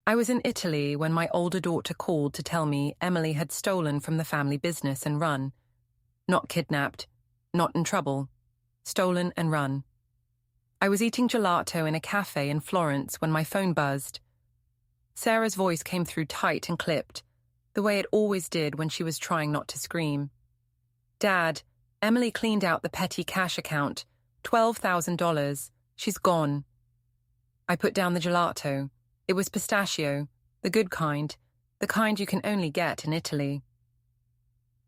I was in Italy when my older daughter called to tell me Emily had stolen from the family business and run. Not kidnapped, not in trouble. Stolen and run. I was eating gelato in a cafe in Florence when my phone buzzed. Sarah's voice came through tight and clipped, the way it always did when she was trying not to scream. Dad, Emily cleaned out the petty cash account, $12,000. She's gone. I put down the gelato. It was pistachio, the good kind, the kind you can only get in Italy.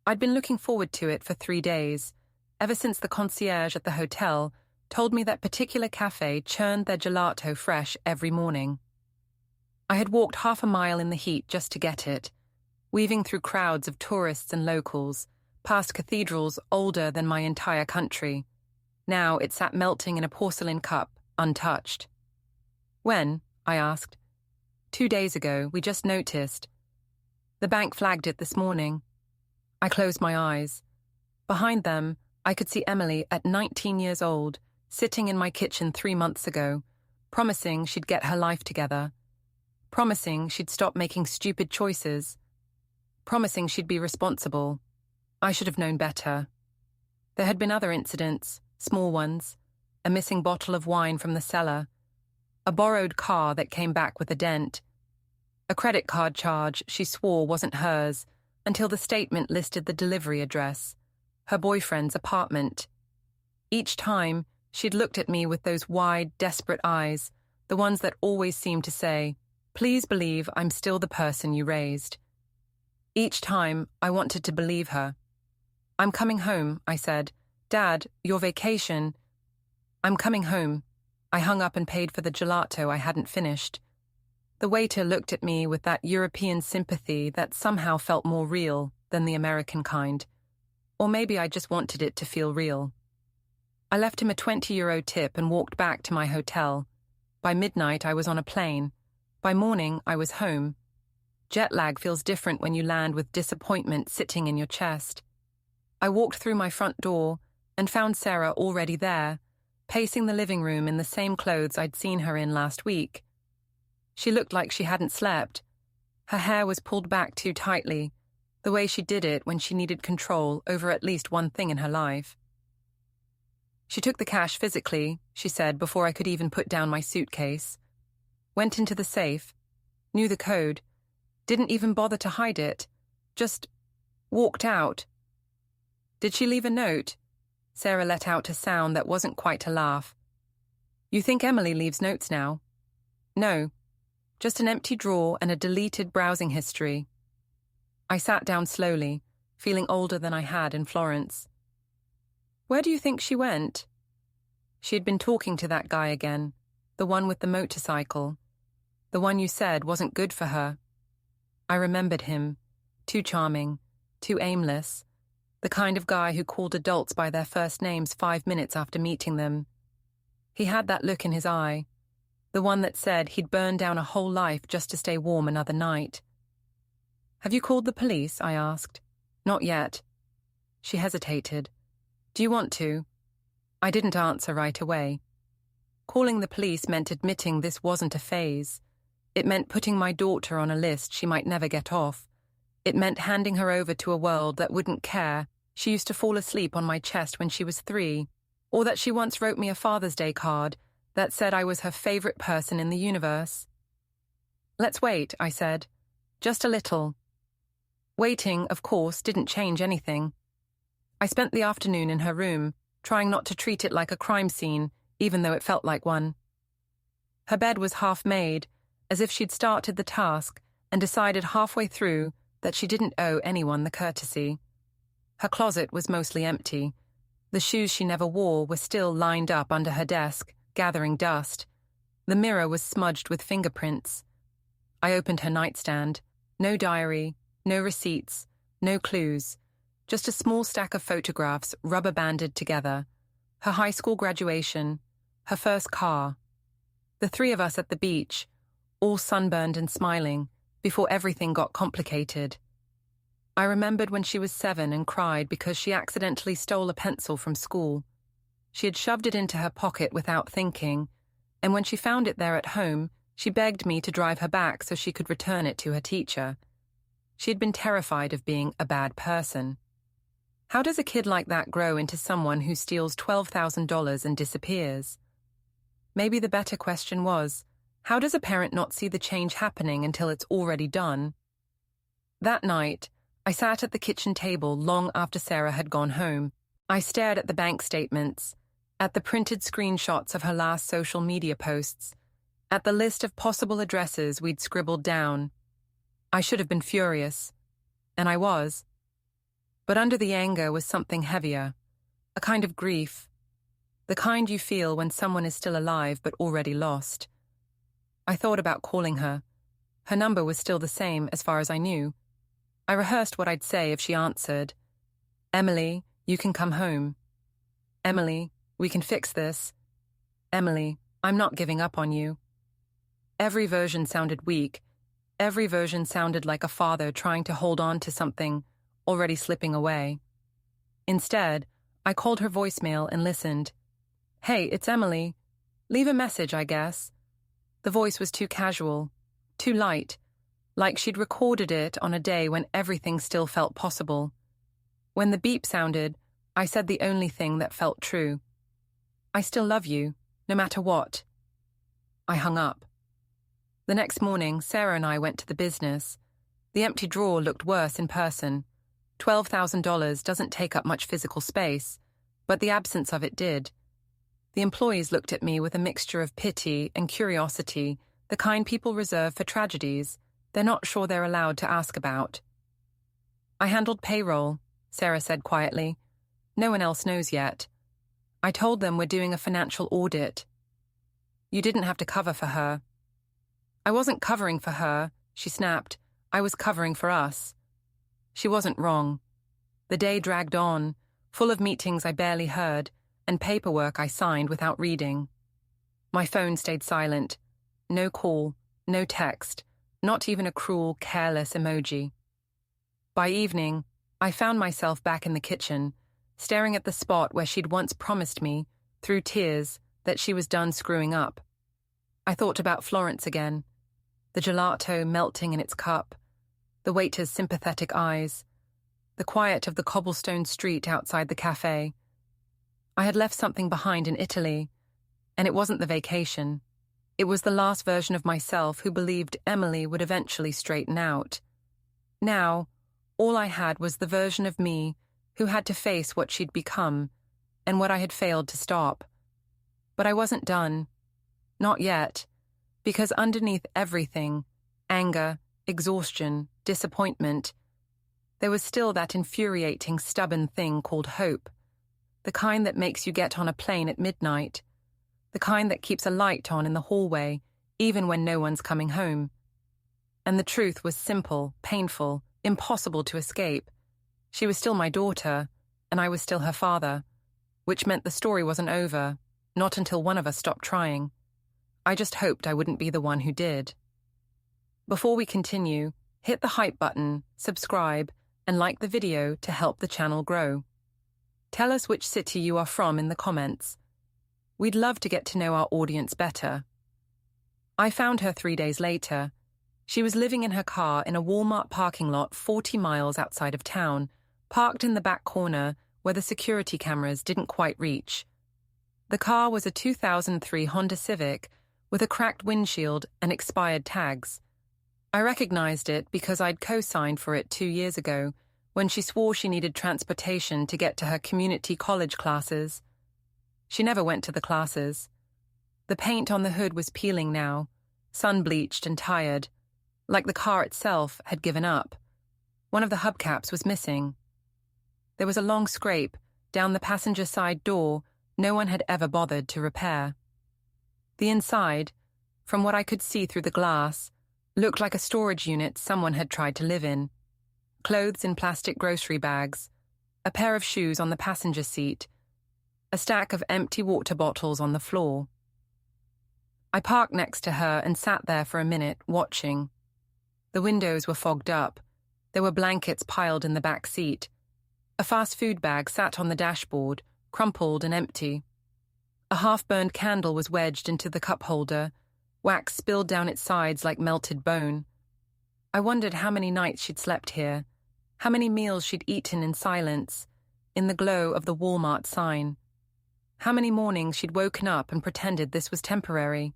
I'd been looking forward to it for 3 days, ever since the concierge at the hotel told me that particular cafe churned their gelato fresh every morning. I had walked half a mile in the heat just to get it, weaving through crowds of tourists and locals, past cathedrals older than my entire country. Now it sat melting in a porcelain cup, untouched. When? I asked. 2 days ago, we just noticed. The bank flagged it this morning. I closed my eyes. Behind them, I could see Emily at 19 years old, sitting in my kitchen 3 months ago, promising she'd get her life together, promising she'd stop making stupid choices, promising she'd be responsible. I should have known better. There had been other incidents, small ones, a missing bottle of wine from the cellar, a borrowed car that came back with a dent, a credit card charge she swore wasn't hers until the statement listed the delivery address, her boyfriend's apartment. Each time, she'd looked at me with those wide, desperate eyes, the ones that always seemed to say, "Please believe I'm still the person you raised." Each time, I wanted to believe her. "I'm coming home," I said. "Dad, your vacation." "I'm coming home." I hung up and paid for the gelato I hadn't finished. The waiter looked at me with that European sympathy that somehow felt more real than the American kind. Or maybe I just wanted it to feel real. I left him a €20 tip and walked back to my hotel. By midnight, I was on a plane. By morning, I was home. Jet lag feels different when you land with disappointment sitting in your chest. I walked through my front door and found Sarah already there, pacing the living room in the same clothes I'd seen her in last week. She looked like she hadn't slept. Her hair was pulled back too tightly, the way she did it when she needed control over at least one thing in her life. She took the cash physically, she said before I could even put down my suitcase. Went into the safe, knew the code, didn't even bother to hide it, just walked out. Did she leave a note? Sarah let out a sound that wasn't quite a laugh. You think Emily leaves notes now? No, just an empty drawer and a deleted browsing history. I sat down slowly, feeling older than I had in Florence. Where do you think she went? She had been talking to that guy again, the one with the motorcycle, the one you said wasn't good for her. I remembered him, too charming, too aimless, the kind of guy who called adults by their first names 5 minutes after meeting them. He had that look in his eye, the one that said he'd burn down a whole life just to stay warm another night. Have you called the police? I asked. Not yet. She hesitated. Do you want to? I didn't answer right away. Calling the police meant admitting this wasn't a phase. It meant putting my daughter on a list she might never get off. It meant handing her over to a world that wouldn't care she used to fall asleep on my chest when she was 3, or that she once wrote me a Father's Day card that said I was her favorite person in the universe. Let's wait, I said. Just a little. Waiting, of course, didn't change anything. I spent the afternoon in her room, trying not to treat it like a crime scene, even though it felt like one. Her bed was half made, as if she'd started the task and decided halfway through that she didn't owe anyone the courtesy. Her closet was mostly empty. The shoes she never wore were still lined up under her desk, gathering dust. The mirror was smudged with fingerprints. I opened her nightstand. No diary, no receipts, no clues. Just a small stack of photographs rubber-banded together. Her high school graduation, her first car. The 3 of us at the beach, all sunburned and smiling, before everything got complicated. I remembered when she was 7 and cried because she accidentally stole a pencil from school. She had shoved it into her pocket without thinking, and when she found it there at home, She begged me to drive her back so she could return it to her teacher. She had been terrified of being a bad person. How does a kid like that grow into someone who steals $12,000 and disappears? Maybe the better question was, how does a parent not see the change happening until it's already done? That night, I sat at the kitchen table long after Sarah had gone home. I stared at the bank statements, at the printed screenshots of her last social media posts, at the list of possible addresses we'd scribbled down. I should have been furious, and I was. But under the anger was something heavier, a kind of grief, the kind you feel when someone is still alive but already lost. I thought about calling her. Her number was still the same as far as I knew. I rehearsed what I'd say if she answered. Emily, you can come home. Emily, we can fix this. Emily, I'm not giving up on you. Every version sounded weak. Every version sounded like a father trying to hold on to something already slipping away. Instead, I called her voicemail and listened. Hey, it's Emily. Leave a message, I guess. The voice was too casual, too light, like she'd recorded it on a day when everything still felt possible. When the beep sounded, I said the only thing that felt true. I still love you, no matter what. I hung up. The next morning, Sarah and I went to the business. The empty drawer looked worse in person. $12,000 doesn't take up much physical space, but the absence of it did. The employees looked at me with a mixture of pity and curiosity, the kind people reserve for tragedies they're not sure they're allowed to ask about. I handled payroll, Sarah said quietly. No one else knows yet. I told them we're doing a financial audit. You didn't have to cover for her. I wasn't covering for her, she snapped. I was covering for us. She wasn't wrong. The day dragged on, full of meetings I barely heard, and paperwork I signed without reading. My phone stayed silent. No call, no text, not even a cruel, careless emoji. By evening, I found myself back in the kitchen, staring at the spot where she'd once promised me, through tears, that she was done screwing up. I thought about Florence again, the gelato melting in its cup, the waiter's sympathetic eyes, the quiet of the cobblestone street outside the cafe. I had left something behind in Italy, and it wasn't the vacation. It was the last version of myself who believed Emily would eventually straighten out. Now, all I had was the version of me who had to face what she'd become and what I had failed to stop. But I wasn't done. Not yet, because underneath everything, anger, exhaustion, disappointment, there was still that infuriating, stubborn thing called hope. The kind that makes you get on a plane at midnight. The kind that keeps a light on in the hallway, even when no one's coming home. And the truth was simple, painful, impossible to escape. She was still my daughter, and I was still her father, which meant the story wasn't over, not until one of us stopped trying. I just hoped I wouldn't be the one who did. Before we continue, hit the hype button, subscribe, and like the video to help the channel grow. Tell us which city you are from in the comments. We'd love to get to know our audience better. I found her 3 days later. She was living in her car in a Walmart parking lot 40 miles outside of town, parked in the back corner where the security cameras didn't quite reach. The car was a 2003 Honda Civic with a cracked windshield and expired tags. I recognized it because I'd co-signed for it 2 years ago, when she swore she needed transportation to get to her community college classes. She never went to the classes. The paint on the hood was peeling now, sun-bleached and tired, like the car itself had given up. One of the hubcaps was missing. There was a long scrape down the passenger side door no one had ever bothered to repair. The inside, from what I could see through the glass, looked like a storage unit someone had tried to live in. Clothes in plastic grocery bags, a pair of shoes on the passenger seat, a stack of empty water bottles on the floor. I parked next to her and sat there for a minute, watching. The windows were fogged up. There were blankets piled in the back seat. A fast food bag sat on the dashboard, crumpled and empty. A half-burned candle was wedged into the cup holder. Wax spilled down its sides like melted bone. I wondered how many nights she'd slept here, how many meals she'd eaten in silence, in the glow of the Walmart sign. How many mornings she'd woken up and pretended this was temporary.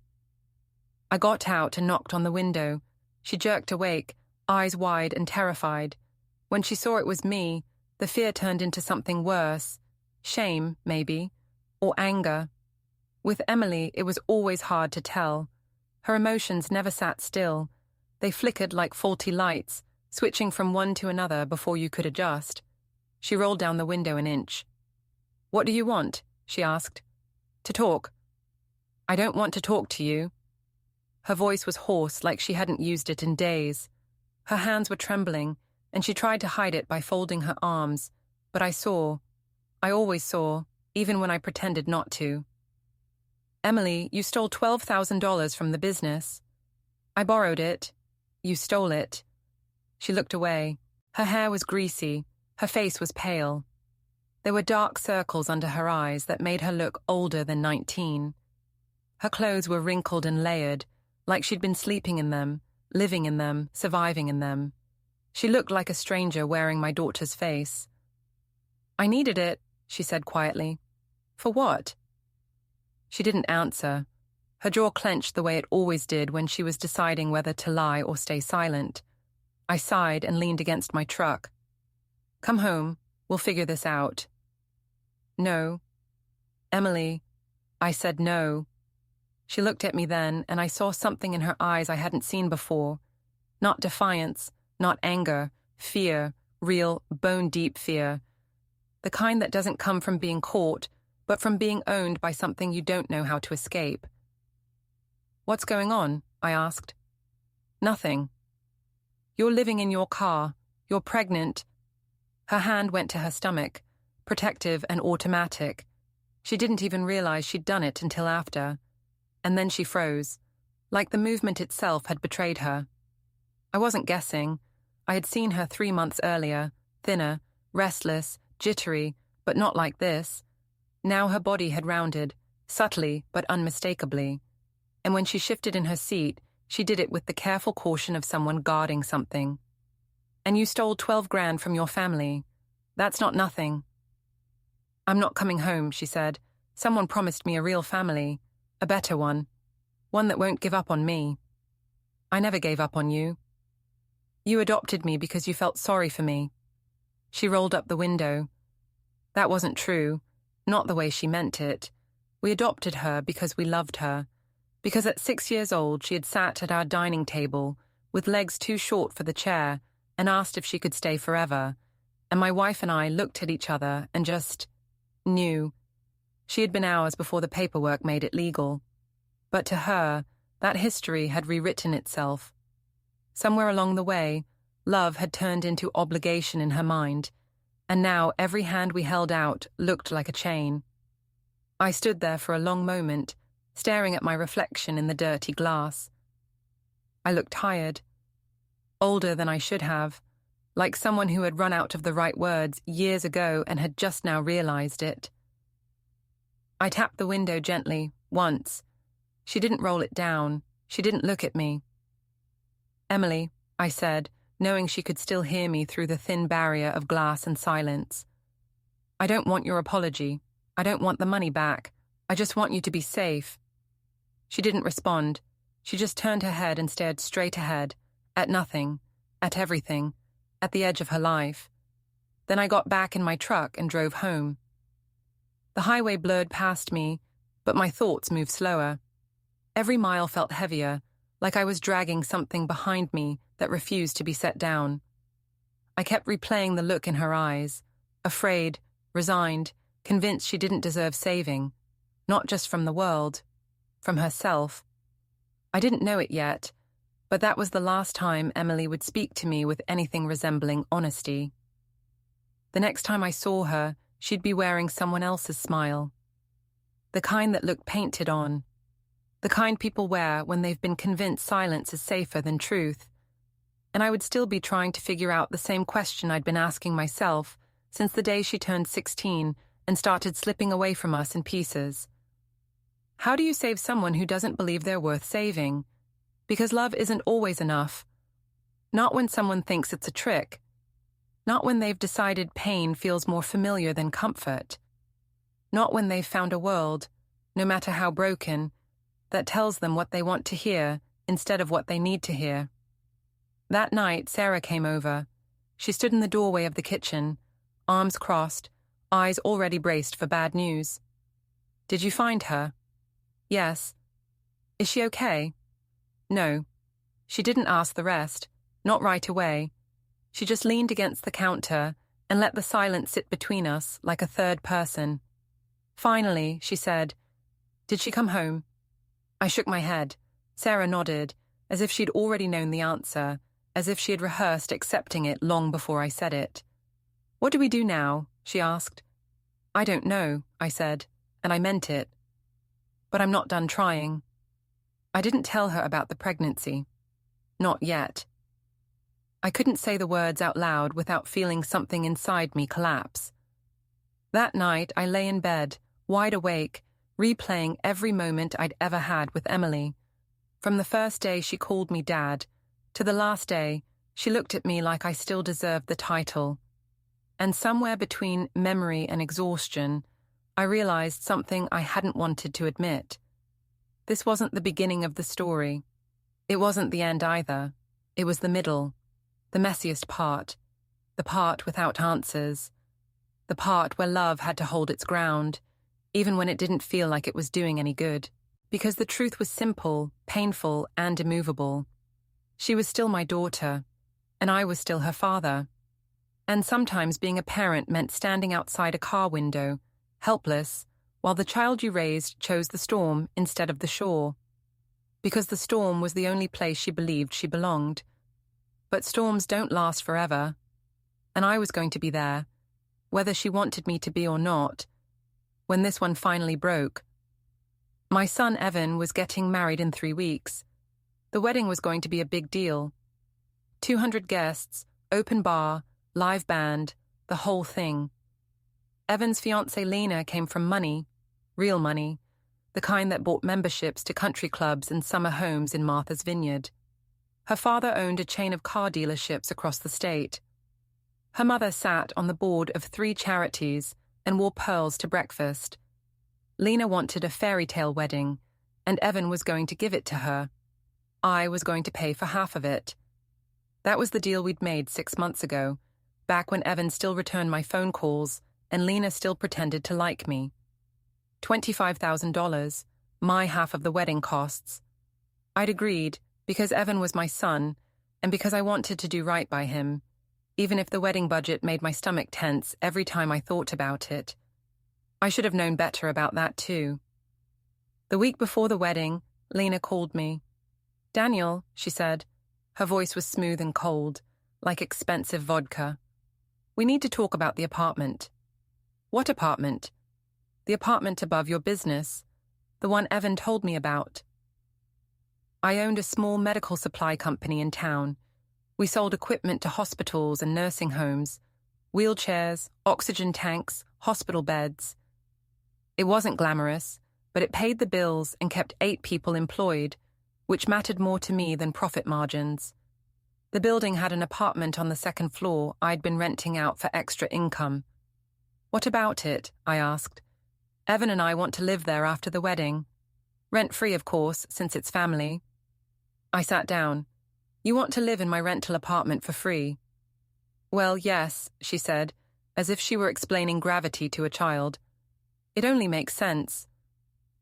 I got out and knocked on the window. She jerked awake, eyes wide and terrified. When she saw it was me, the fear turned into something worse. Shame, maybe, or anger. With Emily, it was always hard to tell. Her emotions never sat still. They flickered like faulty lights, switching from one to another before you could adjust. She rolled down the window an inch. "What do you want?" she asked. "To talk." "I don't want to talk to you." Her voice was hoarse, like she hadn't used it in days. Her hands were trembling, and she tried to hide it by folding her arms, but I saw. I always saw, even when I pretended not to. "Emily, you stole $12,000 from the business." "I borrowed it." "You stole it." She looked away. Her hair was greasy. Her face was pale. There were dark circles under her eyes that made her look older than 19. Her clothes were wrinkled and layered, like she'd been sleeping in them, living in them, surviving in them. She looked like a stranger wearing my daughter's face. "I needed it," she said quietly. "For what?" She didn't answer. Her jaw clenched the way it always did when she was deciding whether to lie or stay silent. I sighed and leaned against my truck. "Come home. We'll figure this out." "No." "Emily." I said no. She looked at me then, and I saw something in her eyes I hadn't seen before. Not defiance, not anger, fear, real, bone-deep fear. The kind that doesn't come from being caught, but from being owned by something you don't know how to escape. "What's going on?" I asked. "Nothing." "You're living in your car. You're pregnant." Her hand went to her stomach, protective and automatic. She didn't even realize she'd done it until after. And then she froze, like the movement itself had betrayed her. I wasn't guessing. I had seen her 3 months earlier, thinner, restless, jittery, but not like this. Now her body had rounded, subtly but unmistakably. And when she shifted in her seat, she did it with the careful caution of someone guarding something. "And you stole 12 grand from your family. That's not nothing." "I'm not coming home," she said. "Someone promised me a real family. A better one. One that won't give up on me." "I never gave up on you." "You adopted me because you felt sorry for me." She rolled up the window. That wasn't true. Not the way she meant it. We adopted her because we loved her. Because at 6 years old she had sat at our dining table, with legs too short for the chair, and asked if she could stay forever. And my wife and I looked at each other and just knew. She had been ours before the paperwork made it legal. But to her, that history had rewritten itself. Somewhere along the way, love had turned into obligation in her mind, and now every hand we held out looked like a chain. I stood there for a long moment, staring at my reflection in the dirty glass. I looked tired. Older than I should have, like someone who had run out of the right words years ago and had just now realized it. I tapped the window gently, once. She didn't roll it down. She didn't look at me. "Emily," I said, knowing she could still hear me through the thin barrier of glass and silence. "I don't want your apology. I don't want the money back. I just want you to be safe." She didn't respond. She just turned her head and stared straight ahead, at nothing, at everything, at the edge of her life. Then I got back in my truck and drove home. The highway blurred past me, but my thoughts moved slower. Every mile felt heavier, like I was dragging something behind me that refused to be set down. I kept replaying the look in her eyes, afraid, resigned, convinced she didn't deserve saving, not just from the world, from herself. I didn't know it yet, but that was the last time Emily would speak to me with anything resembling honesty. The next time I saw her, she'd be wearing someone else's smile. The kind that looked painted on. The kind people wear when they've been convinced silence is safer than truth. And I would still be trying to figure out the same question I'd been asking myself since the day she turned 16 and started slipping away from us in pieces. How do you save someone who doesn't believe they're worth saving? Because love isn't always enough. Not when someone thinks it's a trick. Not when they've decided pain feels more familiar than comfort. Not when they've found a world, no matter how broken, that tells them what they want to hear instead of what they need to hear. That night, Sarah came over. She stood in the doorway of the kitchen, arms crossed, eyes already braced for bad news. Did you find her? Yes. Is she okay? No. She didn't ask the rest, not right away. She just leaned against the counter and let the silence sit between us like a third person. Finally, she said, "Did she come home?" I shook my head. Sarah nodded, as if she'd already known the answer, as if she had rehearsed accepting it long before I said it. "What do we do now?" she asked. "I don't know," I said, and I meant it. But I'm not done trying. I didn't tell her about the pregnancy. Not yet. I couldn't say the words out loud without feeling something inside me collapse. That night, I lay in bed, wide awake, replaying every moment I'd ever had with Emily. From the first day she called me Dad, to the last day, she looked at me like I still deserved the title. And somewhere between memory and exhaustion, I realized something I hadn't wanted to admit. This wasn't the beginning of the story. It wasn't the end either. It was the middle, the messiest part, the part without answers, the part where love had to hold its ground, even when it didn't feel like it was doing any good. Because the truth was simple, painful, and immovable. She was still my daughter, and I was still her father. And sometimes being a parent meant standing outside a car window, helpless, while the child you raised chose the storm instead of the shore. Because the storm was the only place she believed she belonged. But storms don't last forever. And I was going to be there, whether she wanted me to be or not, when this one finally broke. My son Evan was getting married in 3 weeks. The wedding was going to be a big deal. 200 guests, open bar, live band, the whole thing. Evan's fiancée Lena came from money, real money, the kind that bought memberships to country clubs and summer homes in Martha's Vineyard. Her father owned a chain of car dealerships across the state. Her mother sat on the board of 3 charities and wore pearls to breakfast. Lena wanted a fairy tale wedding, and Evan was going to give it to her. I was going to pay for half of it. That was the deal we'd made 6 months ago, back when Evan still returned my phone calls and Lena still pretended to like me. $25,000, my half of the wedding costs. I'd agreed because Evan was my son and because I wanted to do right by him, even if the wedding budget made my stomach tense every time I thought about it. I should have known better about that too. The week before the wedding, Lena called me. "Daniel," she said. Her voice was smooth and cold, like expensive vodka. "We need to talk about the apartment." "What apartment?" "The apartment above your business, the one Evan told me about." I owned a small medical supply company in town. We sold equipment to hospitals and nursing homes, wheelchairs, oxygen tanks, hospital beds. It wasn't glamorous, but it paid the bills and kept 8 people employed, which mattered more to me than profit margins. The building had an apartment on the 2nd floor I'd been renting out for extra income. "What about it?" I asked. "Evan and I want to live there after the wedding. Rent-free, of course, since it's family." I sat down. "You want to live in my rental apartment for free?" "Well, yes," she said, as if she were explaining gravity to a child. "It only makes sense.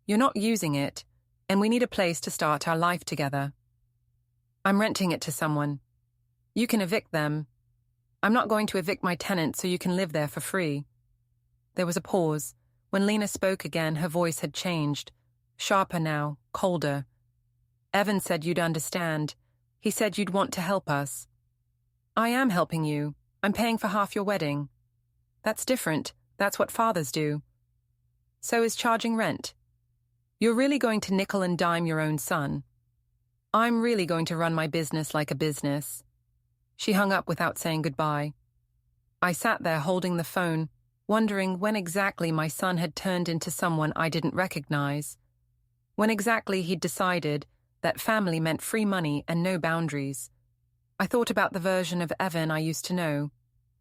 You're not using it, and we need a place to start our life together. I'm renting it to someone. You can evict them. I'm not going to evict my tenants so you can live there for free." There was a pause. When Lena spoke again, her voice had changed. Sharper now, colder. "Evan said you'd understand. He said you'd want to help us." "I am helping you. I'm paying for half your wedding." "That's different. That's what fathers do." "So is charging rent. You're really going to nickel and dime your own son." "I'm really going to run my business like a business." She hung up without saying goodbye. I sat there holding the phone, wondering when exactly my son had turned into someone I didn't recognize. when exactly he'd decided that family meant free money and no boundaries. I thought about the version of Evan I used to know,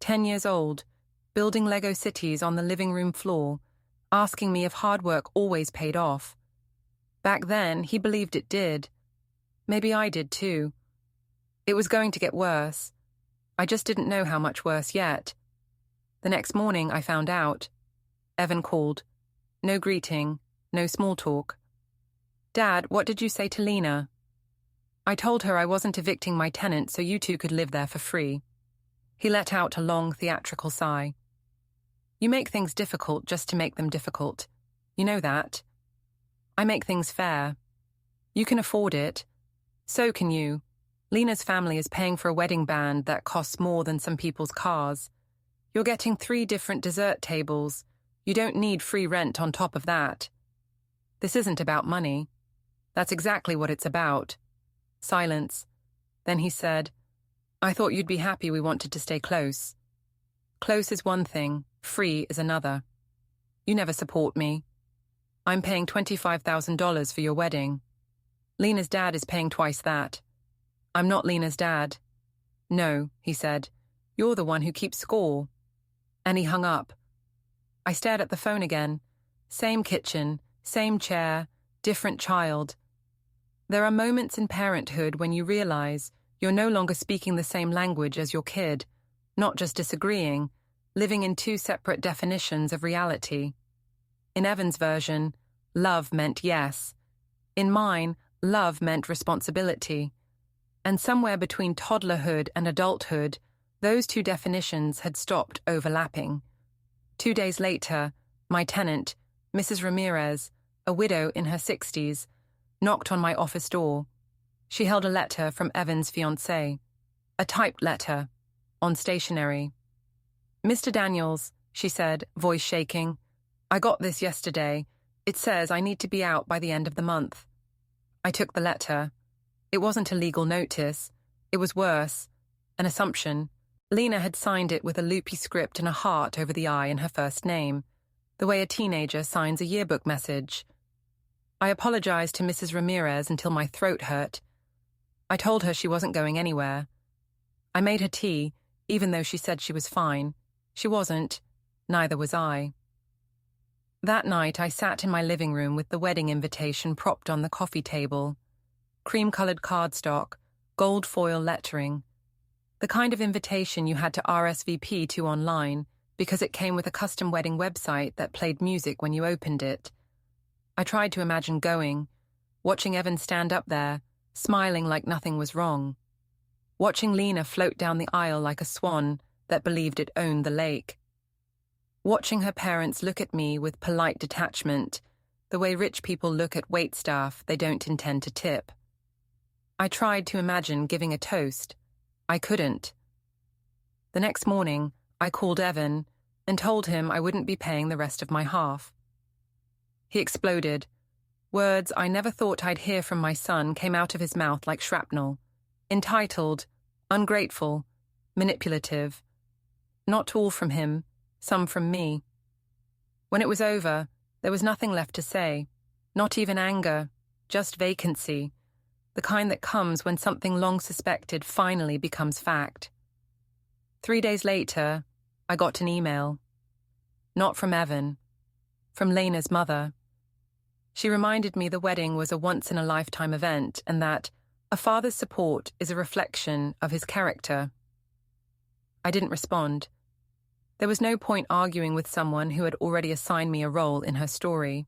10 years old, building Lego cities on the living room floor, asking me if hard work always paid off. Back then, he believed it did. Maybe I did too. It was going to get worse. I just didn't know how much worse yet. The next morning, I found out. Evan called. No greeting, no small talk. "Dad, what did you say to Lena?" I told her I wasn't evicting my tenant so you two could live there for free. He let out a long, theatrical sigh. "You make things difficult just to make them difficult. You know that. I make things fair. You can afford it. So can you. Lena's family is paying for a wedding band that costs more than some people's cars. You're getting 3 different dessert tables. You don't need free rent on top of that. This isn't about money. That's exactly what it's about." Silence. Then he said, "I thought you'd be happy we wanted to stay close. Close is one thing, free is another. You never support me. I'm paying $25,000 for your wedding. Lena's dad is paying twice that. I'm not Lena's dad." "No," he said, "you're the one who keeps score." And he hung up. I stared at the phone again. Same kitchen, same chair, different child. There are moments in parenthood when you realize you're no longer speaking the same language as your kid, not just disagreeing, living in 2 separate definitions of reality. In Evan's version, love meant yes. In mine, love meant responsibility. And somewhere between toddlerhood and adulthood, those 2 definitions had stopped overlapping. 2 days later, my tenant, Mrs. Ramirez, a widow in her 60s, knocked on my office door. She held a letter from Evan's fiancée, a typed letter, on stationery. "Mr. Daniels," she said, voice shaking, "I got this yesterday. It says I need to be out by the end of the month." I took the letter. It wasn't a legal notice. It was worse, an assumption. Lena had signed it with a loopy script and a heart over the I in her first name, the way a teenager signs a yearbook message. I apologized to Mrs. Ramirez until my throat hurt. I told her she wasn't going anywhere. I made her tea, even though she said she was fine. She wasn't. Neither was I. That night, I sat in my living room with the wedding invitation propped on the coffee table. Cream-colored cardstock, gold foil lettering. The kind of invitation you had to RSVP to online because it came with a custom wedding website that played music when you opened it. I tried to imagine going, watching Evan stand up there, smiling like nothing was wrong. Watching Lena float down the aisle like a swan that believed it owned the lake. Watching her parents look at me with polite detachment, the way rich people look at waitstaff they don't intend to tip. I tried to imagine giving a toast. I couldn't. The next morning, I called Evan and told him I wouldn't be paying the rest of my half. He exploded. Words I never thought I'd hear from my son came out of his mouth like shrapnel. Entitled, ungrateful, manipulative. Not all from him, some from me. When it was over, there was nothing left to say. Not even anger, just vacancy. The kind that comes when something long suspected finally becomes fact. 3 days later, I got an email. Not from Evan. From Lena's mother. She reminded me the wedding was a once-in-a-lifetime event and that a father's support is a reflection of his character. I didn't respond. There was no point arguing with someone who had already assigned me a role in her story.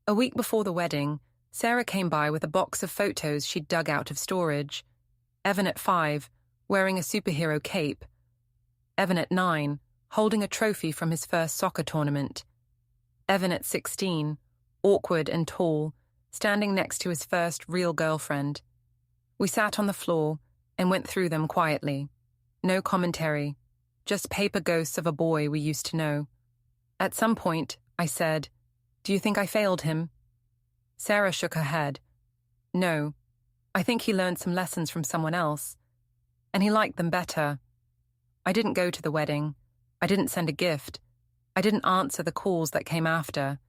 A week before the wedding, Sarah came by with a box of photos she'd dug out of storage. Evan at 5, wearing a superhero cape. Evan at 9, holding a trophy from his first soccer tournament. Evan at 16, awkward and tall, standing next to his first real girlfriend. We sat on the floor and went through them quietly. No commentary, just paper ghosts of a boy we used to know. At some point, I said, "Do you think I failed him?" Sarah shook her head. "No, I think he learned some lessons from someone else, and he liked them better. I didn't go to the wedding. I didn't send a gift. I didn't answer the calls that came after.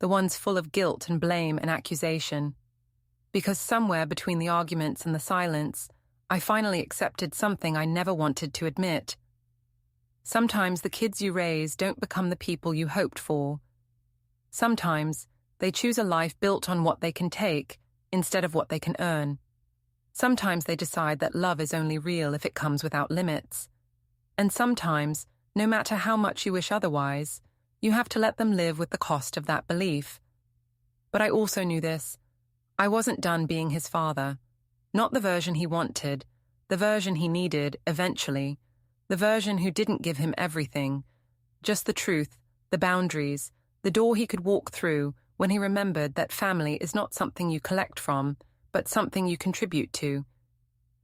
the ones full of guilt and blame and accusation. Because somewhere between the arguments and the silence, I finally accepted something I never wanted to admit. Sometimes the kids you raise don't become the people you hoped for. Sometimes they choose a life built on what they can take instead of what they can earn. Sometimes they decide that love is only real if it comes without limits. And sometimes, no matter how much you wish otherwise, you have to let them live with the cost of that belief. But I also knew this. I wasn't done being his father. Not the version he wanted, the version he needed eventually, the version who didn't give him everything, just the truth, the boundaries, the door he could walk through when he remembered that family is not something you collect from, but something you contribute to.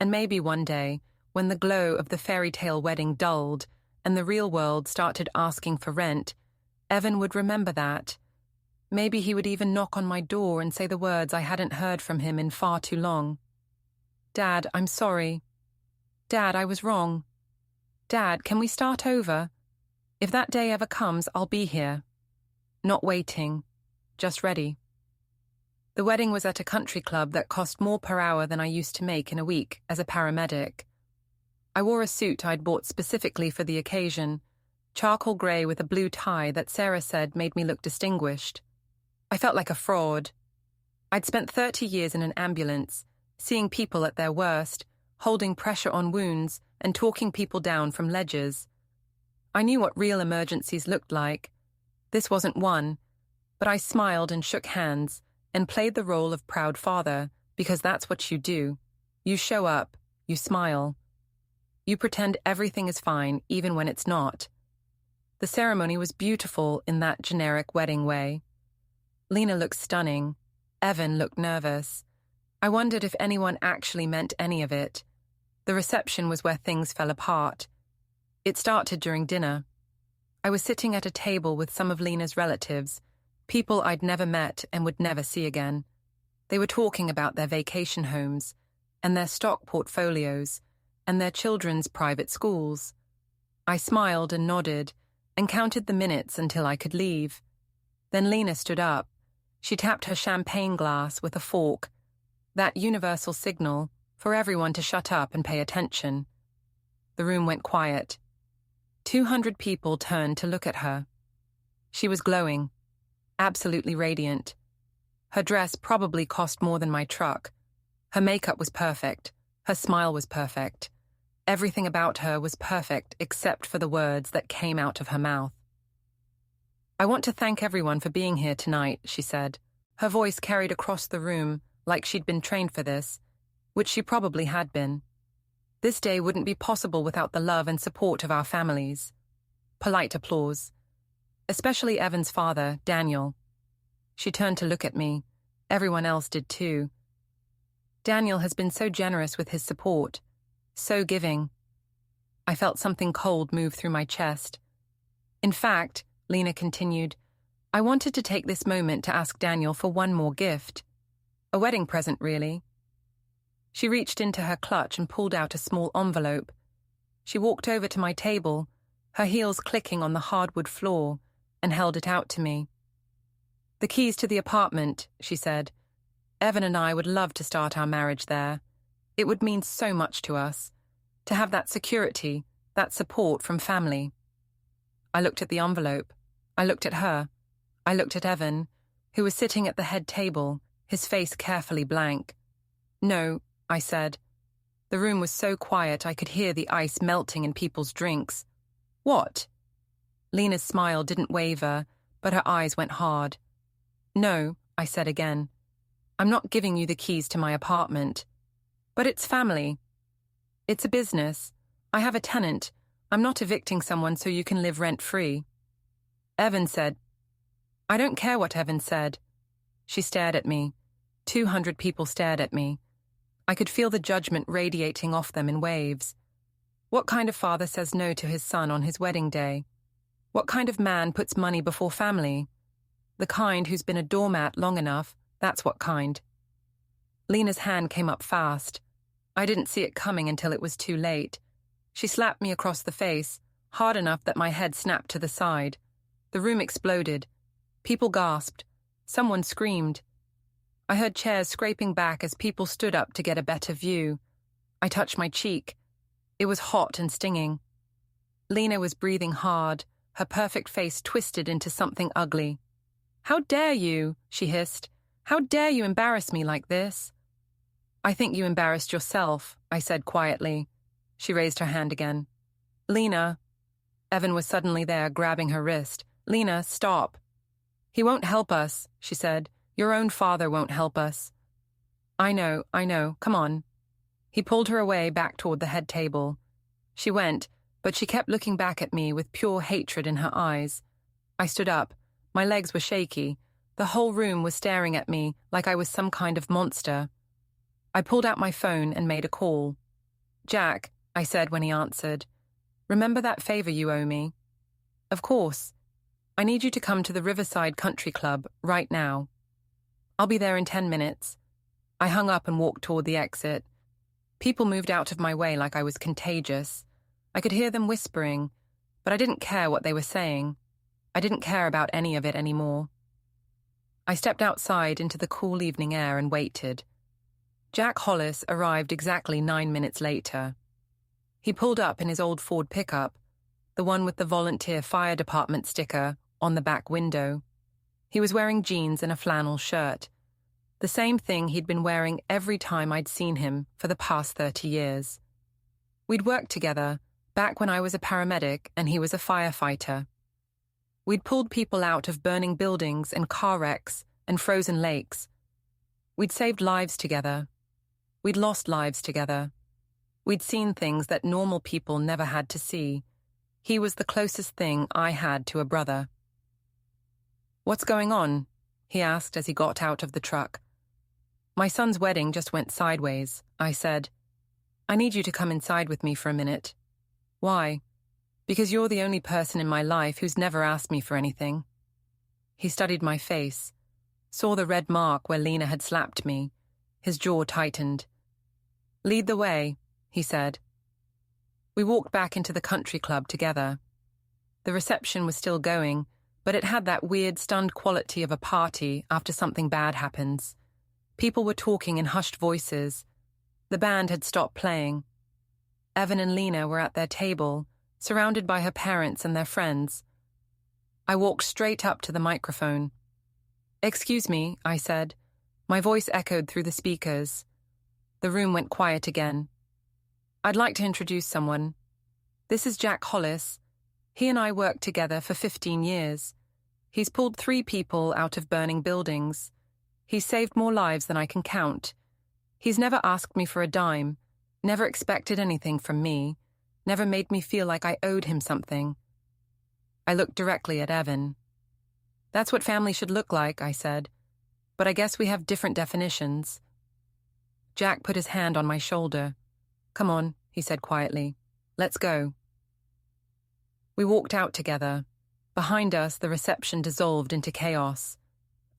And maybe one day, when the glow of the fairy tale wedding dulled and the real world started asking for rent, Evan would remember that. Maybe he would even knock on my door and say the words I hadn't heard from him in far too long. Dad, I'm sorry. Dad, I was wrong. Dad, can we start over? If that day ever comes, I'll be here. Not waiting, just ready. The wedding was at a country club that cost more per hour than I used to make in a week as a paramedic. I wore a suit I'd bought specifically for the occasion, charcoal grey with a blue tie that Sarah said made me look distinguished. I felt like a fraud. I'd spent 30 years in an ambulance, seeing people at their worst, holding pressure on wounds and talking people down from ledges. I knew what real emergencies looked like. This wasn't one, but I smiled and shook hands and played the role of proud father, because that's what you do. You show up, you smile. You pretend everything is fine even when it's not. The ceremony was beautiful in that generic wedding way. Lena looked stunning. Evan looked nervous. I wondered if anyone actually meant any of it. The reception was where things fell apart. It started during dinner. I was sitting at a table with some of Lena's relatives, people I'd never met and would never see again. They were talking about their vacation homes, and their stock portfolios, and their children's private schools. I smiled and nodded, and counted the minutes until I could leave. Then Lena stood up. She tapped her champagne glass with a fork, that universal signal for everyone to shut up and pay attention. The room went quiet. 200 people turned to look at her. She was glowing, absolutely radiant. Her dress probably cost more than my truck. Her makeup was perfect. Her smile was perfect. Everything about her was perfect except for the words that came out of her mouth. I want to thank everyone for being here tonight, she said. Her voice carried across the room like she'd been trained for this, which she probably had been. This day wouldn't be possible without the love and support of our families. Polite applause. Especially Evan's father, Daniel. She turned to look at me. Everyone else did too. Daniel has been so generous with his support, so giving. I felt something cold move through my chest. In fact, Lena continued, I wanted to take this moment to ask Daniel for one more gift. A wedding present, really. She reached into her clutch and pulled out a small envelope. She walked over to my table, her heels clicking on the hardwood floor, and held it out to me. The keys to the apartment, she said. Evan and I would love to start our marriage there. It would mean so much to us, to have that security, that support from family. I looked at the envelope. I looked at her. I looked at Evan, who was sitting at the head table, his face carefully blank. No, I said. The room was so quiet I could hear the ice melting in people's drinks. What? Lena's smile didn't waver, but her eyes went hard. No, I said again. I'm not giving you the keys to my apartment. But it's family. It's a business. I have a tenant. I'm not evicting someone so you can live rent-free. Evan said. I don't care what Evan said. She stared at me. 200 people stared at me. I could feel the judgment radiating off them in waves. What kind of father says no to his son on his wedding day? What kind of man puts money before family? The kind who's been a doormat long enough, that's what kind. Lena's hand came up fast. I didn't see it coming until it was too late. She slapped me across the face, hard enough that my head snapped to the side. The room exploded. People gasped. Someone screamed. I heard chairs scraping back as people stood up to get a better view. I touched my cheek. It was hot and stinging. Lena was breathing hard, her perfect face twisted into something ugly. "How dare you?" she hissed. "How dare you embarrass me like this?" "I think you embarrassed yourself," I said quietly. She raised her hand again. "Lena." Evan was suddenly there, grabbing her wrist. "Lena, stop." "He won't help us," she said. "Your own father won't help us." I know. Come on." He pulled her away back toward the head table. She went, but she kept looking back at me with pure hatred in her eyes. I stood up. My legs were shaky. The whole room was staring at me like I was some kind of monster. I pulled out my phone and made a call. "Jack," I said when he answered, "remember that favor you owe me?" "Of course. I need you to come to the Riverside Country Club right now." "I'll be there in 10 minutes. I hung up and walked toward the exit. People moved out of my way like I was contagious. I could hear them whispering, but I didn't care what they were saying. I didn't care about any of it anymore. I stepped outside into the cool evening air and waited. Jack Hollis arrived exactly 9 minutes later. He pulled up in his old Ford pickup, the one with the volunteer fire department sticker on the back window. He was wearing jeans and a flannel shirt, the same thing he'd been wearing every time I'd seen him for the past 30 years. We'd worked together back when I was a paramedic and he was a firefighter. We'd pulled people out of burning buildings and car wrecks and frozen lakes. We'd saved lives together. We'd lost lives together. We'd seen things that normal people never had to see. He was the closest thing I had to a brother. "What's going on?" he asked as he got out of the truck. "My son's wedding just went sideways," I said. "I need you to come inside with me for a minute." "Why?" "Because you're the only person in my life who's never asked me for anything." He studied my face, saw the red mark where Lena had slapped me. His jaw tightened. "Lead the way," he said. We walked back into the country club together. The reception was still going, but it had that weird, stunned quality of a party after something bad happens. People were talking in hushed voices. The band had stopped playing. Evan and Lena were at their table, surrounded by her parents and their friends. I walked straight up to the microphone. "Excuse me," I said. My voice echoed through the speakers. The room went quiet again. "I'd like to introduce someone. This is Jack Hollis. He and I worked together for 15 years. He's pulled 3 people out of burning buildings. He's saved more lives than I can count. He's never asked me for a dime, never expected anything from me, never made me feel like I owed him something." I looked directly at Evan. "That's what family should look like," I said. "But I guess we have different definitions." Jack put his hand on my shoulder. "Come on," he said quietly. "Let's go." We walked out together. Behind us, the reception dissolved into chaos.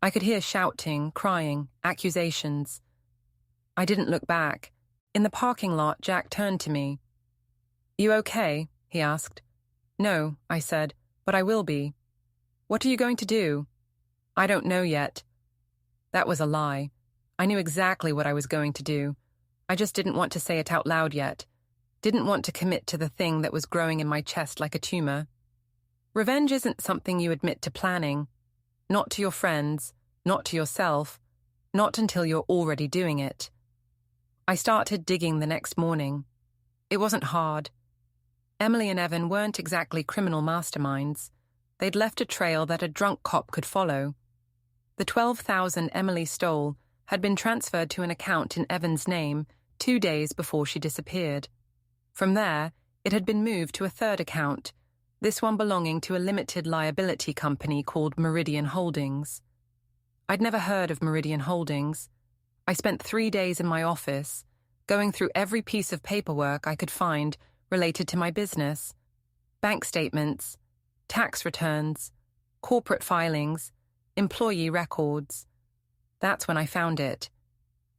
I could hear shouting, crying, accusations. I didn't look back. In the parking lot, Jack turned to me. "You okay?" he asked. "No," I said, "but I will be." "What are you going to do?" "I don't know yet." That was a lie. I knew exactly what I was going to do. I just didn't want to say it out loud yet. Didn't want to commit to the thing that was growing in my chest like a tumor. Revenge isn't something you admit to planning. Not to your friends, not to yourself, not until you're already doing it. I started digging the next morning. It wasn't hard. Emily and Evan weren't exactly criminal masterminds. They'd left a trail that a drunk cop could follow. The $12,000 Emily stole had been transferred to an account in Evan's name 2 days before she disappeared. From there, it had been moved to a third account, this one belonging to a limited liability company called Meridian Holdings. I'd never heard of Meridian Holdings. I spent 3 days in my office, going through every piece of paperwork I could find related to my business. Bank statements, tax returns, corporate filings, employee records. That's when I found it.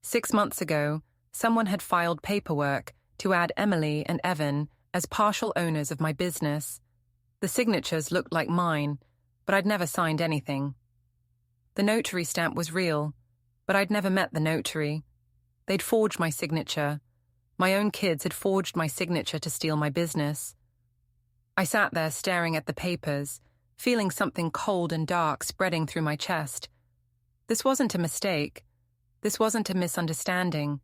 6 months ago, someone had filed paperwork to add Emily and Evan as partial owners of my business. The signatures looked like mine, but I'd never signed anything. The notary stamp was real, but I'd never met the notary. They'd forged my signature. My own kids had forged my signature to steal my business. I sat there staring at the papers, feeling something cold and dark spreading through my chest. This wasn't a mistake. This wasn't a misunderstanding.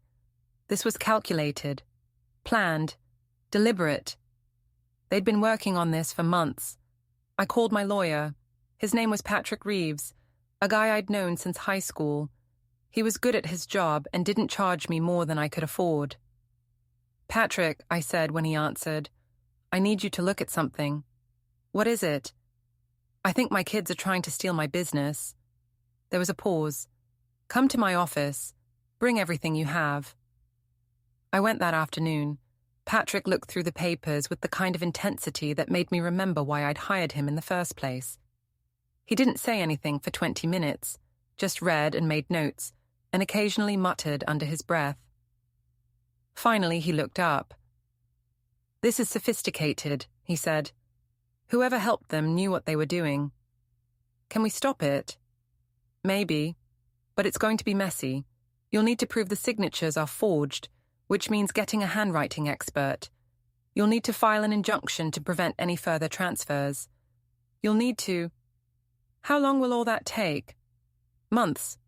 This was calculated, planned, deliberate. They'd been working on this for months. I called my lawyer. His name was Patrick Reeves, a guy I'd known since high school. He was good at his job and didn't charge me more than I could afford. "Patrick," I said when he answered, "I need you to look at something." "What is it?" "I think my kids are trying to steal my business." There was a pause. "Come to my office. Bring everything you have." I went that afternoon. Patrick looked through the papers with the kind of intensity that made me remember why I'd hired him in the first place. He didn't say anything for 20 minutes, just read and made notes, and occasionally muttered under his breath. Finally, he looked up. "This is sophisticated," he said. "Whoever helped them knew what they were doing. Can we stop it?" "Maybe, but it's going to be messy. You'll need to prove the signatures are forged, which means getting a handwriting expert. You'll need to file an injunction to prevent any further transfers. You'll need to... How long will all that take? Months.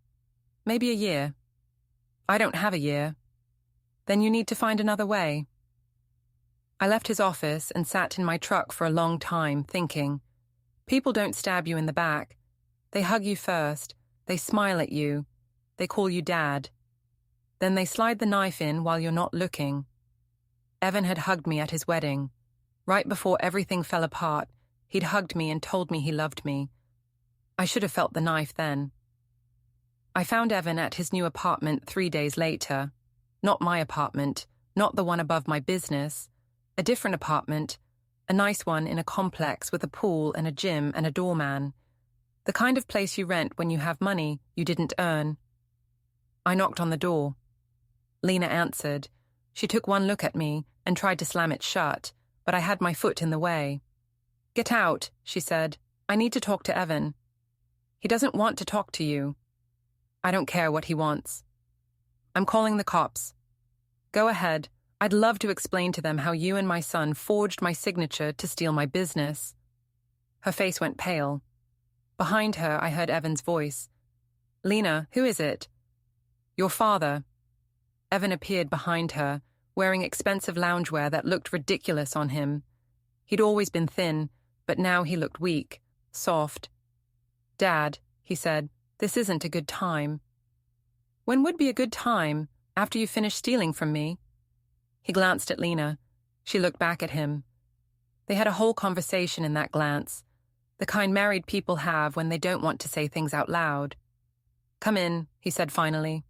Maybe a year. I don't have a year. Then you need to find another way." I left his office and sat in my truck for a long time, thinking. People don't stab you in the back. They hug you first. They smile at you. They call you Dad. Then they slide the knife in while you're not looking. Evan had hugged me at his wedding. Right before everything fell apart, he'd hugged me and told me he loved me. I should have felt the knife then. I found Evan at his new apartment 3 days later. Not my apartment, not the one above my business. A different apartment, a nice one in a complex with a pool and a gym and a doorman. The kind of place you rent when you have money you didn't earn. I knocked on the door. Lena answered. She took one look at me and tried to slam it shut, but I had my foot in the way. "Get out," she said. "I need to talk to Evan." "He doesn't want to talk to you." "I don't care what he wants." "I'm calling the cops." "Go ahead. I'd love to explain to them how you and my son forged my signature to steal my business." Her face went pale. Behind her, I heard Evan's voice. "Lena, who is it?" "Your father." Evan appeared behind her, wearing expensive loungewear that looked ridiculous on him. He'd always been thin, but now he looked weak, soft. "Dad," he said, "this isn't a good time." "When would be a good time? After you finish stealing from me?" He glanced at Lena. She looked back at him. They had a whole conversation in that glance, the kind married people have when they don't want to say things out loud. "Come in," he said finally.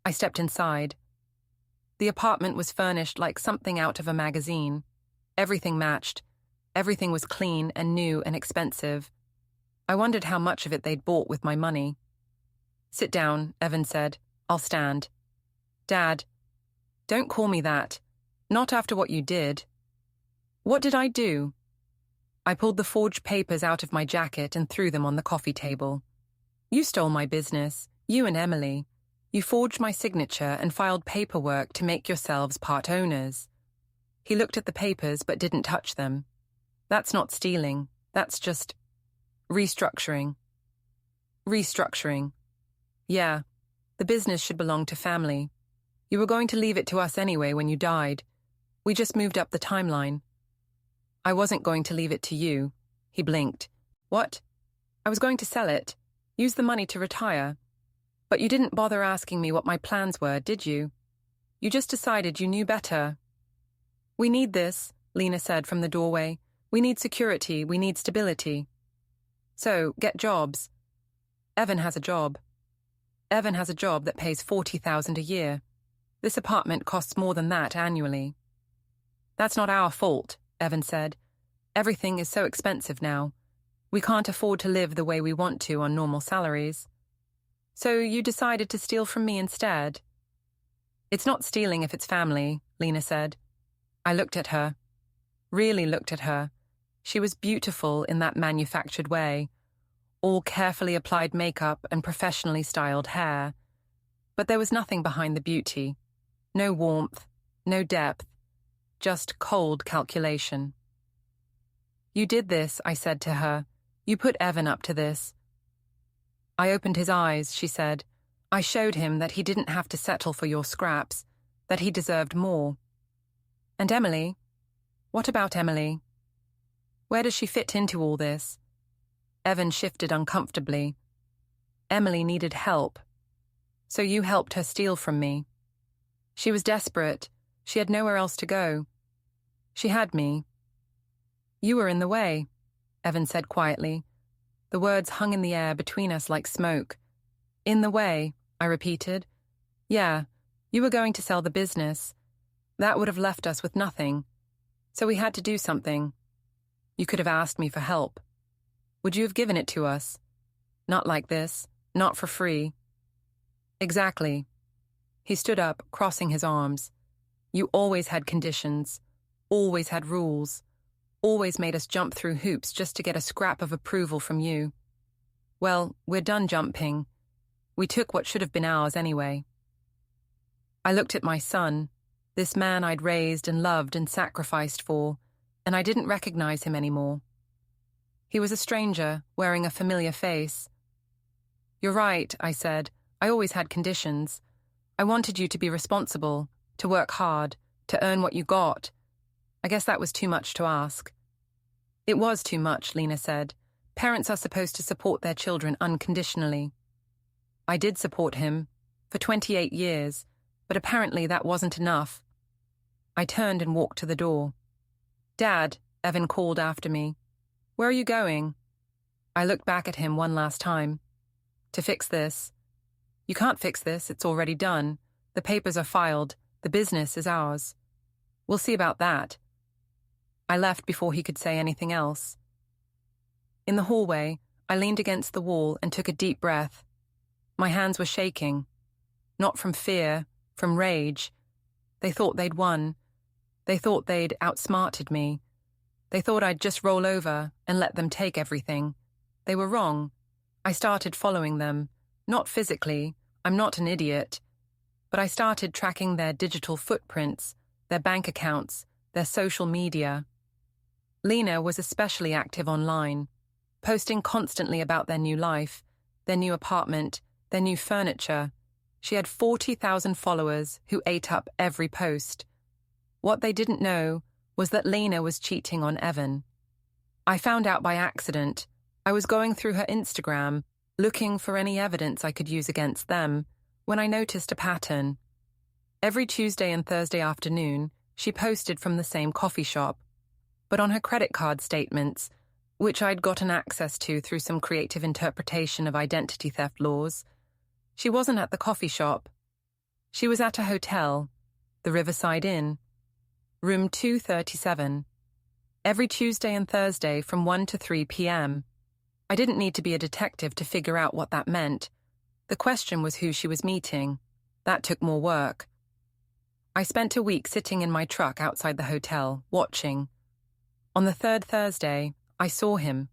I stepped inside. The apartment was furnished like something out of a magazine. Everything matched. Everything was clean and new and expensive. I wondered how much of it they'd bought with my money. "Sit down," Evan said. "I'll stand." "Dad, don't call me that. Not after what you did." "What did I do?" I pulled the forged papers out of my jacket and threw them on the coffee table. "You stole my business, you and Emily. You forged my signature and filed paperwork to make yourselves part owners." He looked at the papers but didn't touch them. "That's not stealing. That's just restructuring." "Restructuring. Yeah, the business should belong to family. You were going to leave it to us anyway when you died. We just moved up the timeline." "I wasn't going to leave it to you." He blinked. "What?" "I was going to sell it. Use the money to retire. But you didn't bother asking me what my plans were, did you? You just decided you knew better." "We need this," Lena said from the doorway. "We need security. We need stability." "So, get jobs." Evan has a job. Evan has a job that pays $40,000 a year. This apartment costs more than that annually. "That's not our fault," Evan said. "Everything is so expensive now. We can't afford to live the way we want to on normal salaries. So you decided to steal from me instead?" "It's not stealing if it's family," Lena said. I looked at her. Really looked at her. She was beautiful in that manufactured way. all carefully applied makeup and professionally styled hair. But there was nothing behind the beauty. No warmth, no depth, just cold calculation. "You did this," I said to her. "You put Evan up to this." "I opened his eyes," she said. "I showed him that he didn't have to settle for your scraps, that he deserved more." "And Emily? What about Emily? Where does she fit into all this?" Evan shifted uncomfortably. "Emily needed help. So you helped her steal from me. She was desperate. She had nowhere else to go. She had me." "You were in the way," Evan said quietly. The words hung in the air between us like smoke. "In the way," I repeated. "Yeah, you were going to sell the business. That would have left us with nothing. So we had to do something. You could have asked me for help. Would you have given it to us? Not like this, not for free." "Exactly." He stood up, crossing his arms. "You always had conditions, always had rules, always made us jump through hoops just to get a scrap of approval from you. Well, we're done jumping. We took what should have been ours anyway." I looked at my son, this man I'd raised and loved and sacrificed for, and I didn't recognize him anymore. He was a stranger, wearing a familiar face. "You're right," I said. "I always had conditions. I wanted you to be responsible, to work hard, to earn what you got. I guess that was too much to ask." "It was too much," Lena said. "Parents are supposed to support their children unconditionally." I did support him, for 28 years, but apparently that wasn't enough. I turned and walked to the door. "Dad," Evan called after me. "Where are you going?" I looked back at him one last time. "To fix this." "You can't fix this, it's already done. The papers are filed, the business is ours." "We'll see about that." I left before he could say anything else. In the hallway, I leaned against the wall and took a deep breath. My hands were shaking. Not from fear, from rage. They thought they'd won. They thought they'd outsmarted me. They thought I'd just roll over and let them take everything. They were wrong. I started following them. Not physically, I'm not an idiot. But I started tracking their digital footprints, their bank accounts, their social media. Lena was especially active online, posting constantly about their new life, their new apartment, their new furniture. She had 40,000 followers who ate up every post. What they didn't know was that Lena was cheating on Evan. I found out by accident. I was going through her Instagram, looking for any evidence I could use against them, when I noticed a pattern. Every Tuesday and Thursday afternoon, she posted from the same coffee shop. But on her credit card statements, which I'd gotten access to through some creative interpretation of identity theft laws, she wasn't at the coffee shop. She was at a hotel, the Riverside Inn, room 237, every Tuesday and Thursday from 1 to 3 p.m. I didn't need to be a detective to figure out what that meant. The question was who she was meeting. That took more work. I spent a week sitting in my truck outside the hotel, watching. On the third Thursday, I saw him.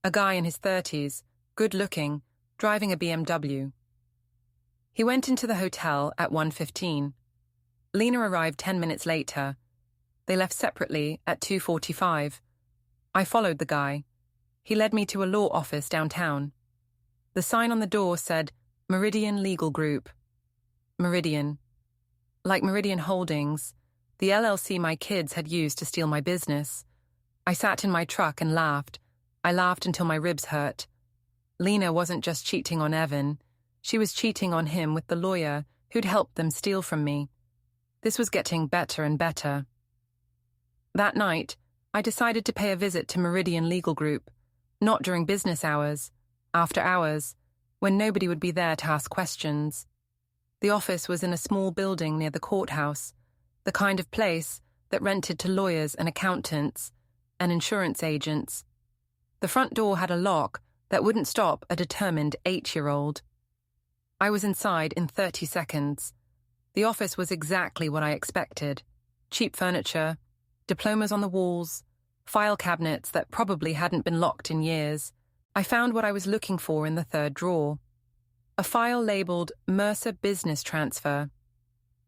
A guy in his 30s, good-looking, driving a BMW. He went into the hotel at 1:15. Lena arrived 10 minutes later. They left separately at 2:45. I followed the guy. He led me to a law office downtown. The sign on the door said, Meridian Legal Group. Meridian. Like Meridian Holdings, the LLC my kids had used to steal my business. I sat in my truck and laughed. I laughed until my ribs hurt. Lena wasn't just cheating on Evan. She was cheating on him with the lawyer who'd helped them steal from me. This was getting better and better. That night, I decided to pay a visit to Meridian Legal Group, not during business hours, after hours, when nobody would be there to ask questions. The office was in a small building near the courthouse, the kind of place that rented to lawyers and accountants and insurance agents. The front door had a lock that wouldn't stop a determined 8-year-old. I was inside in 30 seconds. The office was exactly what I expected. Cheap furniture, diplomas on the walls, file cabinets that probably hadn't been locked in years, I found what I was looking for in the third drawer. A file labeled Mercer Business Transfer.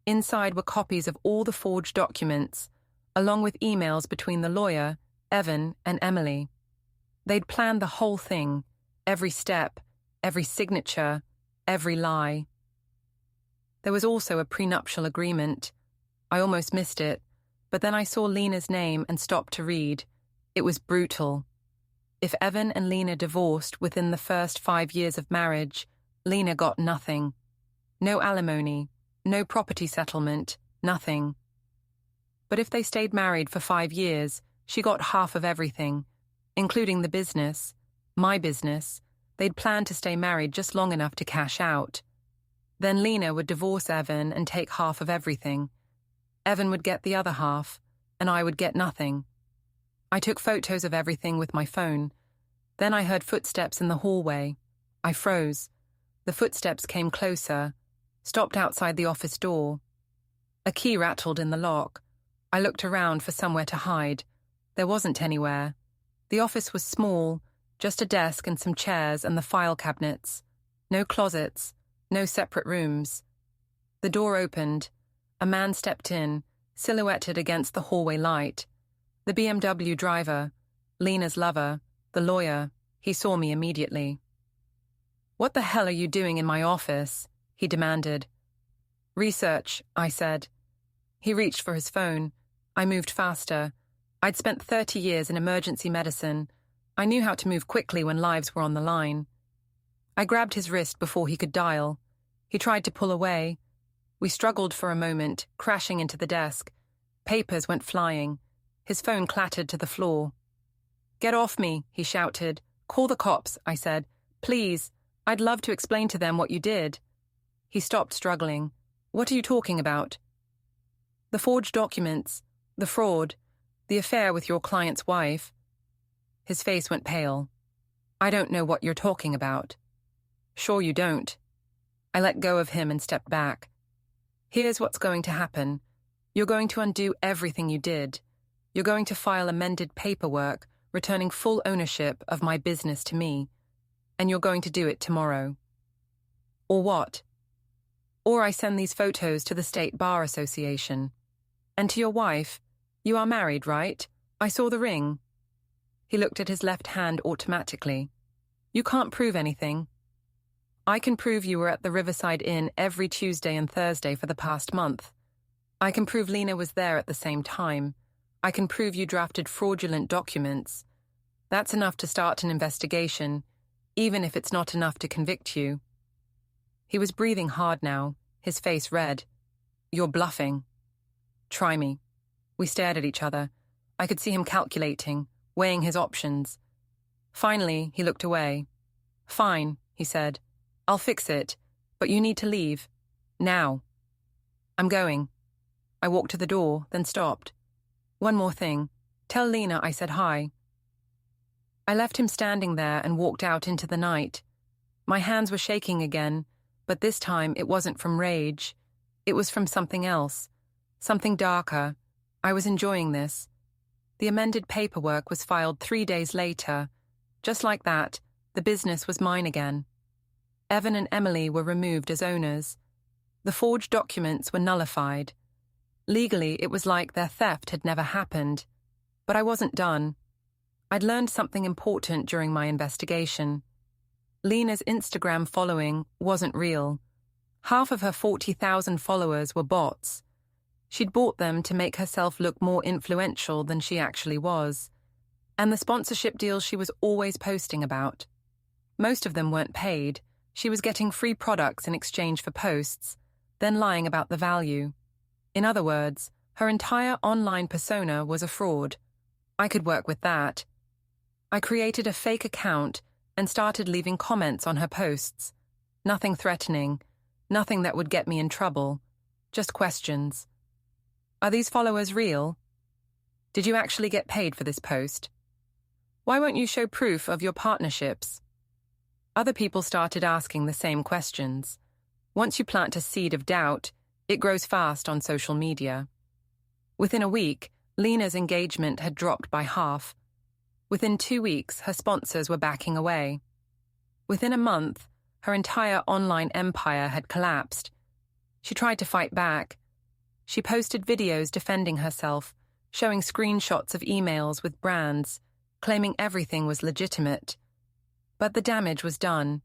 Inside were copies of all the forged documents, along with emails between the lawyer, Evan, and Emily. They'd planned the whole thing, every step, every signature, every lie. There was also a prenuptial agreement. I almost missed it, but then I saw Lena's name and stopped to read. It was brutal. If Evan and Lena divorced within the first 5 years of marriage, Lena got nothing. No alimony, no property settlement, nothing. But if they stayed married for 5 years, she got half of everything, including the business, my business. They'd planned to stay married just long enough to cash out. Then Lena would divorce Evan and take half of everything. Evan would get the other half, and I would get nothing. I took photos of everything with my phone. Then I heard footsteps in the hallway. I froze. The footsteps came closer, stopped outside the office door. A key rattled in the lock. I looked around for somewhere to hide. There wasn't anywhere. The office was small, just a desk and some chairs and the file cabinets. No closets, no separate rooms. The door opened. A man stepped in, silhouetted against the hallway light. The BMW driver, Lena's lover, the lawyer. He saw me immediately. "What the hell are you doing in my office?" he demanded. "Research," I said. He reached for his phone. I moved faster. I'd spent 30 years in emergency medicine. I knew how to move quickly when lives were on the line. I grabbed his wrist before he could dial. He tried to pull away. We struggled for a moment, crashing into the desk. Papers went flying. His phone clattered to the floor. "Get off me," he shouted. "Call the cops," I said. "Please, I'd love to explain to them what you did." He stopped struggling. "What are you talking about?" "The forged documents, the fraud, the affair with your client's wife." His face went pale. "I don't know what you're talking about." "Sure you don't." I let go of him and stepped back. "Here's what's going to happen. You're going to undo everything you did. You're going to file amended paperwork returning full ownership of my business to me, and you're going to do it tomorrow." "Or what?" "Or I send these photos to the State Bar Association. And to your wife. You are married, right? I saw the ring." He looked at his left hand automatically. "You can't prove anything." "I can prove you were at the Riverside Inn every Tuesday and Thursday for the past month. I can prove Lena was there at the same time. I can prove you drafted fraudulent documents. That's enough to start an investigation, even if it's not enough to convict you." He was breathing hard now, his face red. "You're bluffing." "Try me." We stared at each other. I could see him calculating, weighing his options. Finally, he looked away. "Fine," he said. "I'll fix it, but you need to leave. Now." "I'm going." I walked to the door, then stopped. "One more thing. Tell Lena I said hi." I left him standing there and walked out into the night. My hands were shaking again, but this time it wasn't from rage. It was from something else, something darker. I was enjoying this. The amended paperwork was filed 3 days later. Just like that, the business was mine again. Evan and Emily were removed as owners. The forged documents were nullified. Legally, it was like their theft had never happened. But I wasn't done. I'd learned something important during my investigation. Lena's Instagram following wasn't real. Half of her 40,000 followers were bots. She'd bought them to make herself look more influential than she actually was. And the sponsorship deals she was always posting about. Most of them weren't paid. She was getting free products in exchange for posts, then lying about the value. In other words, her entire online persona was a fraud. I could work with that. I created a fake account and started leaving comments on her posts. Nothing threatening, nothing that would get me in trouble, just questions. "Are these followers real? Did you actually get paid for this post? Why won't you show proof of your partnerships?" Other people started asking the same questions. Once you plant a seed of doubt, it grows fast on social media. Within a week, Lena's engagement had dropped by half. Within 2 weeks, her sponsors were backing away. Within a month, her entire online empire had collapsed. She tried to fight back. She posted videos defending herself, showing screenshots of emails with brands, claiming everything was legitimate. But the damage was done.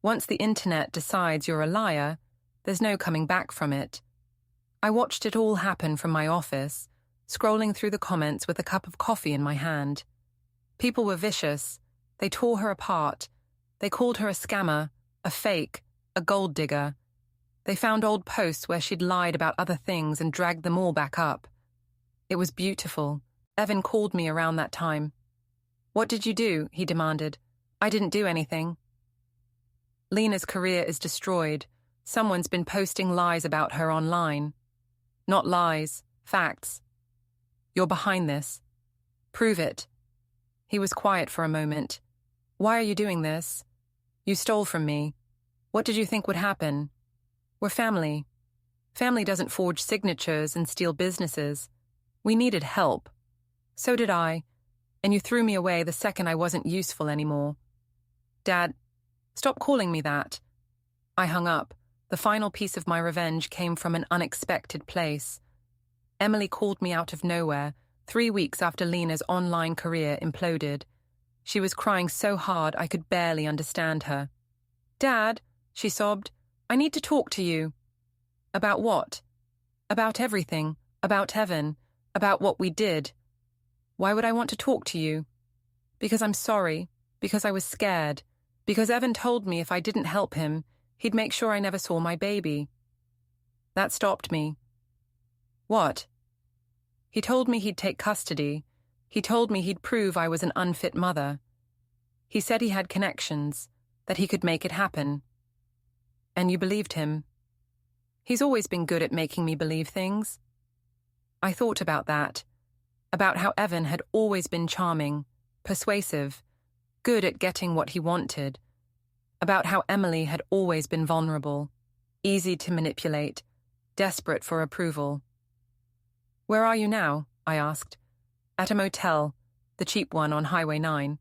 Once the internet decides you're a liar, there's no coming back from it. I watched it all happen from my office, scrolling through the comments with a cup of coffee in my hand. People were vicious. They tore her apart. They called her a scammer, a fake, a gold digger. They found old posts where she'd lied about other things and dragged them all back up. It was beautiful. Evan called me around that time. "What did you do?" he demanded. "I didn't do anything." Lena's career is destroyed. Someone's been posting lies about her online. Not lies, facts. You're behind this. Prove it. He was quiet for a moment. "Why are you doing this? You stole from me. What did you think would happen? We're family. Family doesn't forge signatures and steal businesses. We needed help. So did I. And you threw me away the second I wasn't useful anymore. Dad, stop calling me that." I hung up. The final piece of my revenge came from an unexpected place. Emily called me out of nowhere, 3 weeks after Lena's online career imploded. She was crying so hard I could barely understand her. "Dad," she sobbed, "I need to talk to you." "About what?" "About everything. About Evan. About what we did." "Why would I want to talk to you?" "Because I'm sorry. Because I was scared. Because Evan told me if I didn't help him, he'd make sure I never saw my baby." That stopped me. "What?" "He told me he'd take custody. He told me he'd prove I was an unfit mother. He said he had connections, that he could make it happen." "And you believed him?" "He's always been good at making me believe things." I thought about that, about how Evan had always been charming, persuasive, good at getting what he wanted, about how Emily had always been vulnerable, easy to manipulate, desperate for approval. "Where are you now?" I asked. "At a motel, the cheap one on Highway 9.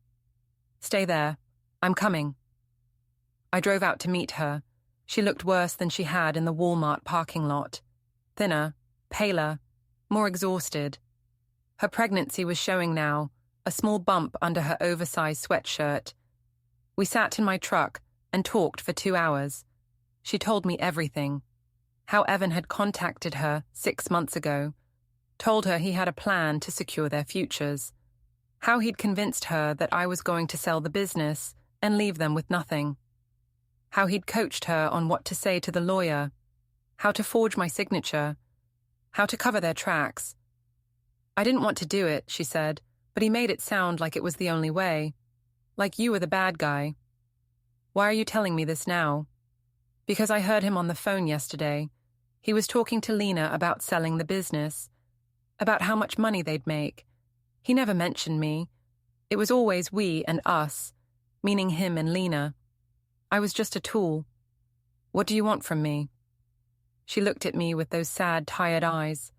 "Stay there. I'm coming." I drove out to meet her. She looked worse than she had in the Walmart parking lot. Thinner, paler, more exhausted. Her pregnancy was showing now, a small bump under her oversized sweatshirt. We sat in my truck and talked for 2 hours. She told me everything. How Evan had contacted her 6 months ago, told her he had a plan to secure their futures. How he'd convinced her that I was going to sell the business and leave them with nothing. How he'd coached her on what to say to the lawyer, how to forge my signature, how to cover their tracks. "I didn't want to do it," she said, "but he made it sound like it was the only way. Like you were the bad guy." "Why are you telling me this now?" "Because I heard him on the phone yesterday. He was talking to Lena about selling the business, about how much money they'd make. He never mentioned me. It was always we and us, meaning him and Lena. I was just a tool. What do you want from me?" She looked at me with those sad, tired eyes.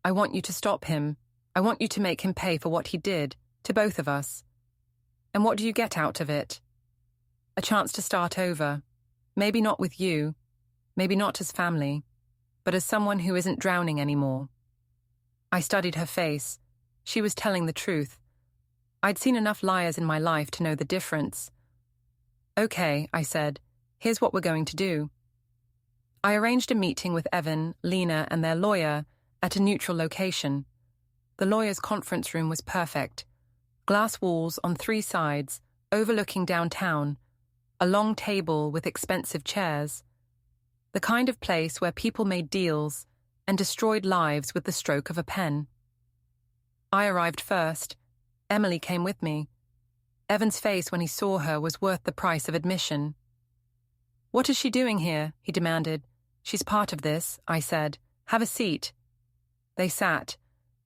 "I want you to stop him. I want you to make him pay for what he did, to both of us. And what do you get out of it? A chance to start over. Maybe not with you, maybe not as family, but as someone who isn't drowning anymore." I studied her face. She was telling the truth. I'd seen enough liars in my life to know the difference. "Okay," I said, "here's what we're going to do." I arranged a meeting with Evan, Lena, and their lawyer at a neutral location. The lawyer's conference room was perfect. Glass walls on 3 sides, overlooking downtown, a long table with expensive chairs. The kind of place where people made deals and destroyed lives with the stroke of a pen. I arrived first. Emily came with me. Evan's face when he saw her was worth the price of admission. "What is she doing here?" he demanded. "She's part of this," I said. "Have a seat." They sat,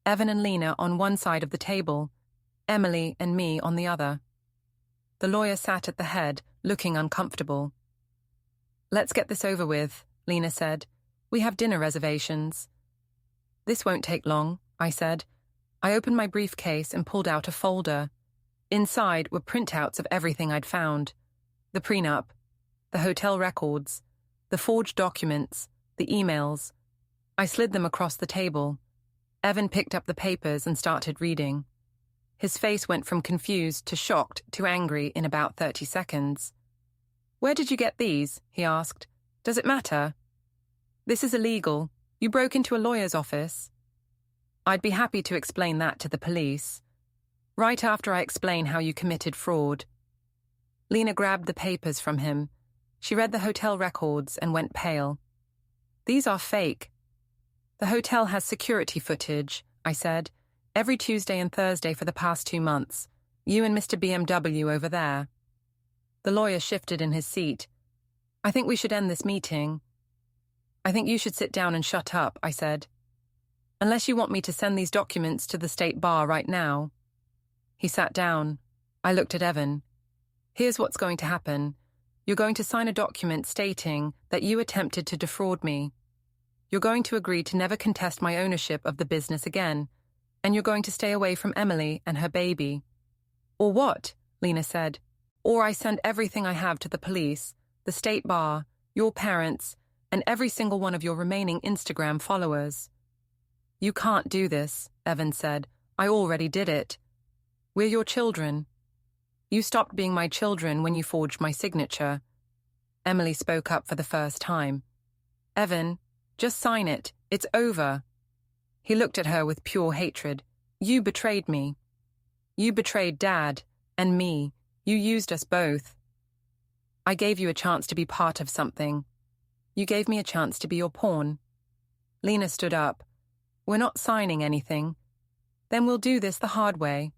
Evan and Lena on one side of the table, Emily and me on the other. The lawyer sat at the head, looking uncomfortable. "Let's get this over with," Lena said. "We have dinner reservations." "This won't take long," I said. I opened my briefcase and pulled out a folder. Inside were printouts of everything I'd found. The prenup, the hotel records, the forged documents, the emails. I slid them across the table. Evan picked up the papers and started reading. His face went from confused to shocked to angry in about 30 seconds. "Where did you get these?" he asked. "Does it matter?" "This is illegal. You broke into a lawyer's office." "I'd be happy to explain that to the police. Right after I explain how you committed fraud." Lena grabbed the papers from him. She read the hotel records and went pale. "These are fake." "The hotel has security footage," I said. "Every Tuesday and Thursday for the past 2 months. You and Mr. BMW over there." The lawyer shifted in his seat. "I think we should end this meeting." "I think you should sit down and shut up," I said. "Unless you want me to send these documents to the state bar right now." He sat down. I looked at Evan. "Here's what's going to happen. You're going to sign a document stating that you attempted to defraud me. You're going to agree to never contest my ownership of the business again, and you're going to stay away from Emily and her baby." "Or what?" Lena said. "Or I send everything I have to the police, the state bar, your parents, and every single one of your remaining Instagram followers." "You can't do this," Evan said. "I already did it. We're your children. You stopped being my children when you forged my signature." Emily spoke up for the first time. "Evan, just sign it. It's over." He looked at her with pure hatred. "You betrayed me. You betrayed Dad and me. You used us both. I gave you a chance to be part of something. You gave me a chance to be your pawn." Lena stood up. "We're not signing anything." "Then we'll do this the hard way."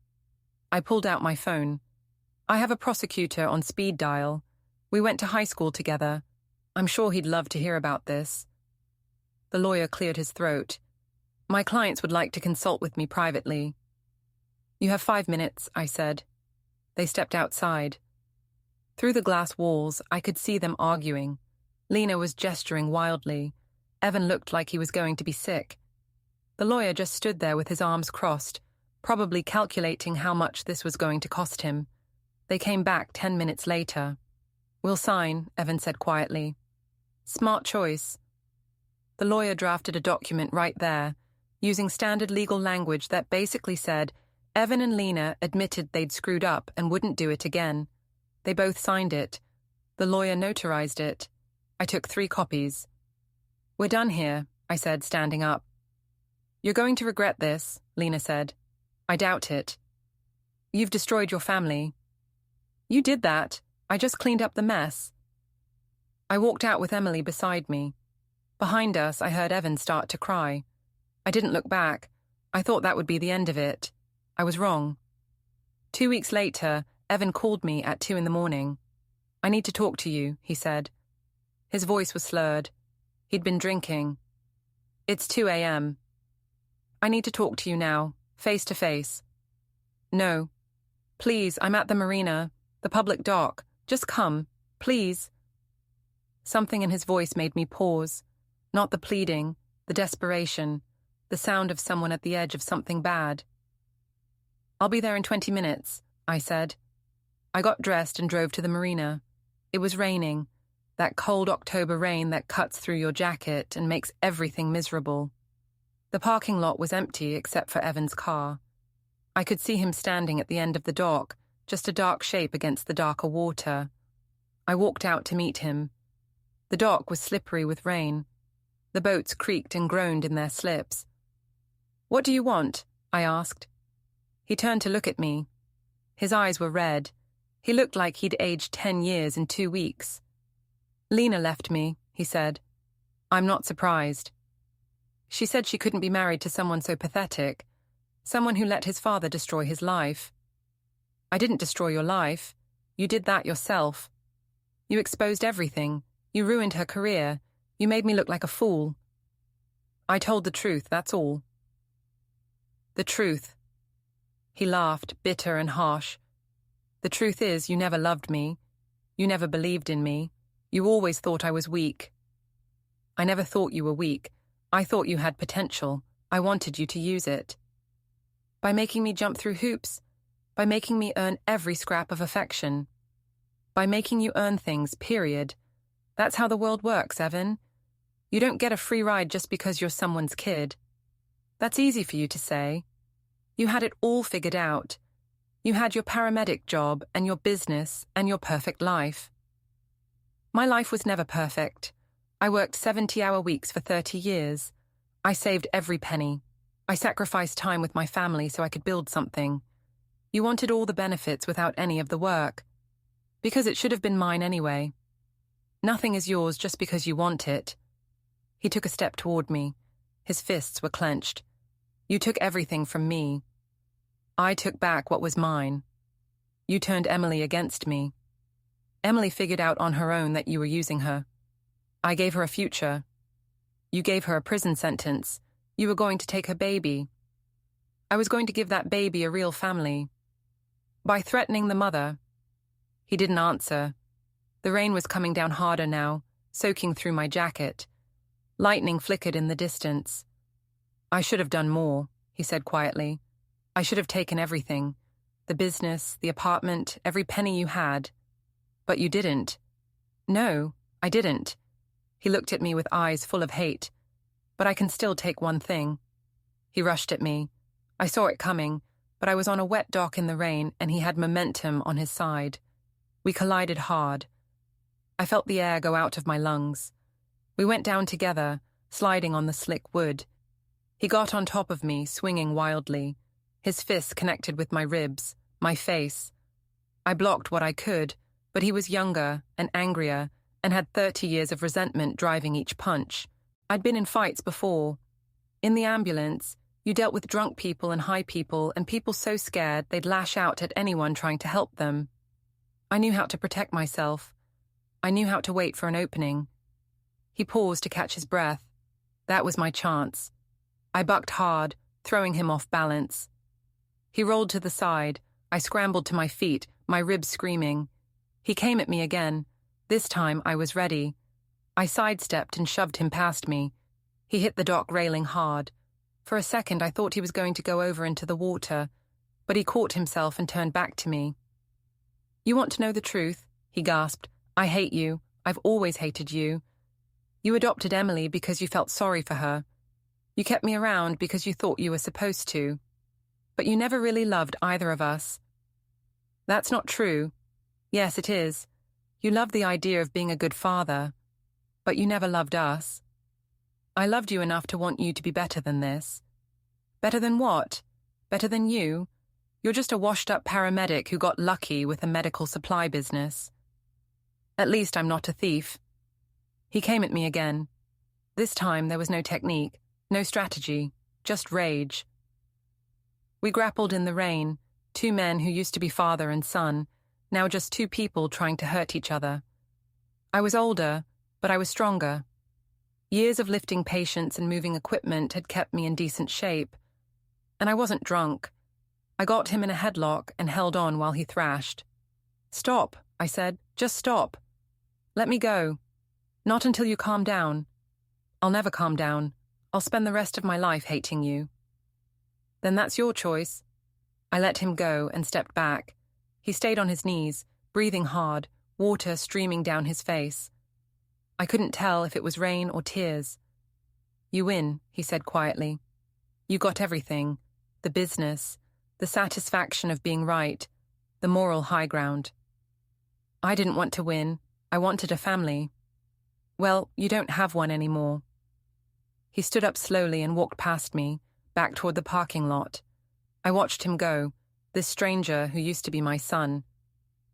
I pulled out my phone. "I have a prosecutor on speed dial. We went to high school together. I'm sure he'd love to hear about this." The lawyer cleared his throat. "My clients would like to consult with me privately." "You have 5 minutes," I said. They stepped outside. Through the glass walls, I could see them arguing. Lena was gesturing wildly. Evan looked like he was going to be sick. The lawyer just stood there with his arms crossed, probably calculating how much this was going to cost him. They came back 10 minutes later. "We'll sign," Evan said quietly. "Smart choice." The lawyer drafted a document right there, using standard legal language that basically said Evan and Lena admitted they'd screwed up and wouldn't do it again. They both signed it. The lawyer notarized it. I took 3 copies. "We're done here," I said, standing up. "You're going to regret this," Lena said. "I doubt it. You've destroyed your family." "You did that. I just cleaned up the mess." I walked out with Emily beside me. Behind us, I heard Evan start to cry. I didn't look back. I thought that would be the end of it. I was wrong. 2 weeks later, Evan called me at 2 a.m. "I need to talk to you," he said. His voice was slurred. He'd been drinking. "It's 2 a.m. "I need to talk to you now, face to face." "No. Please, I'm at the marina, the public dock. Just come, please." Something in his voice made me pause. Not the pleading, the desperation, the sound of someone at the edge of something bad. "I'll be there in 20 minutes, I said. I got dressed and drove to the marina. It was raining, that cold October rain that cuts through your jacket and makes everything miserable. The parking lot was empty except for Evan's car. I could see him standing at the end of the dock, just a dark shape against the darker water. I walked out to meet him. The dock was slippery with rain. The boats creaked and groaned in their slips. "What do you want?" I asked. He turned to look at me. His eyes were red. He looked like he'd aged 10 years in 2 weeks. "Lena left me," he said. "I'm not surprised. She said she couldn't be married to someone so pathetic, someone who let his father destroy his life." "I didn't destroy your life. You did that yourself. You exposed everything. You ruined her career. You made me look like a fool." "I told the truth, that's all." "The truth." He laughed, bitter and harsh. "The truth is, you never loved me. You never believed in me. You always thought I was weak." "I never thought you were weak. I thought you had potential. I wanted you to use it." "By making me jump through hoops?" By making me earn every scrap of affection. By making you earn things, period. That's how the world works, Evan. You don't get a free ride just because you're someone's kid. That's easy for you to say. You had it all figured out. You had your paramedic job and your business and your perfect life. My life was never perfect. I worked 70-hour weeks for 30 years. I saved every penny. I sacrificed time with my family so I could build something. You wanted all the benefits without any of the work. Because it should have been mine anyway. Nothing is yours just because you want it. He took a step toward me. His fists were clenched. You took everything from me. I took back what was mine. You turned Emily against me. Emily figured out on her own that you were using her. I gave her a future. You gave her a prison sentence. You were going to take her baby. I was going to give that baby a real family. By threatening the mother. He didn't answer. The rain was coming down harder now, soaking through my jacket. Lightning flickered in the distance. I should have done more, he said quietly. I should have taken everything. The business, the apartment, every penny you had. But you didn't. No, I didn't. He looked at me with eyes full of hate. But I can still take one thing. He rushed at me. I saw it coming, but I was on a wet dock in the rain and he had momentum on his side. We collided hard. I felt the air go out of my lungs. We went down together, sliding on the slick wood. He got on top of me, swinging wildly. His fists connected with my ribs, my face. I blocked what I could, but he was younger and angrier and had 30 years of resentment driving each punch. I'd been in fights before. In the ambulance, you dealt with drunk people and high people and people so scared they'd lash out at anyone trying to help them. I knew how to protect myself. I knew how to wait for an opening. He paused to catch his breath. That was my chance. I bucked hard, throwing him off balance. He rolled to the side. I scrambled to my feet, my ribs screaming. He came at me again. This time I was ready. I sidestepped and shoved him past me. He hit the dock railing hard. For a second I thought he was going to go over into the water, but he caught himself and turned back to me. You want to know the truth? He gasped. I hate you. I've always hated you. You adopted Emily because you felt sorry for her. You kept me around because you thought you were supposed to. But you never really loved either of us. That's not true. Yes, it is. You loved the idea of being a good father. But you never loved us. I loved you enough to want you to be better than this. Better than what? Better than you? You're just a washed-up paramedic who got lucky with a medical supply business. At least I'm not a thief. He came at me again. This time there was no technique, no strategy, just rage. We grappled in the rain, two men who used to be father and son, now just two people trying to hurt each other. I was older, but I was stronger. Years of lifting patients and moving equipment had kept me in decent shape. And I wasn't drunk. I got him in a headlock and held on while he thrashed. Stop, I said. Just stop. Let me go. Not until you calm down. I'll never calm down. I'll spend the rest of my life hating you. Then that's your choice. I let him go and stepped back. He stayed on his knees, breathing hard, water streaming down his face. I couldn't tell if it was rain or tears. You win, he said quietly. You got everything. The business, the satisfaction of being right, the moral high ground. I didn't want to win. I wanted a family. Well, you don't have one anymore. He stood up slowly and walked past me, back toward the parking lot. I watched him go, this stranger who used to be my son.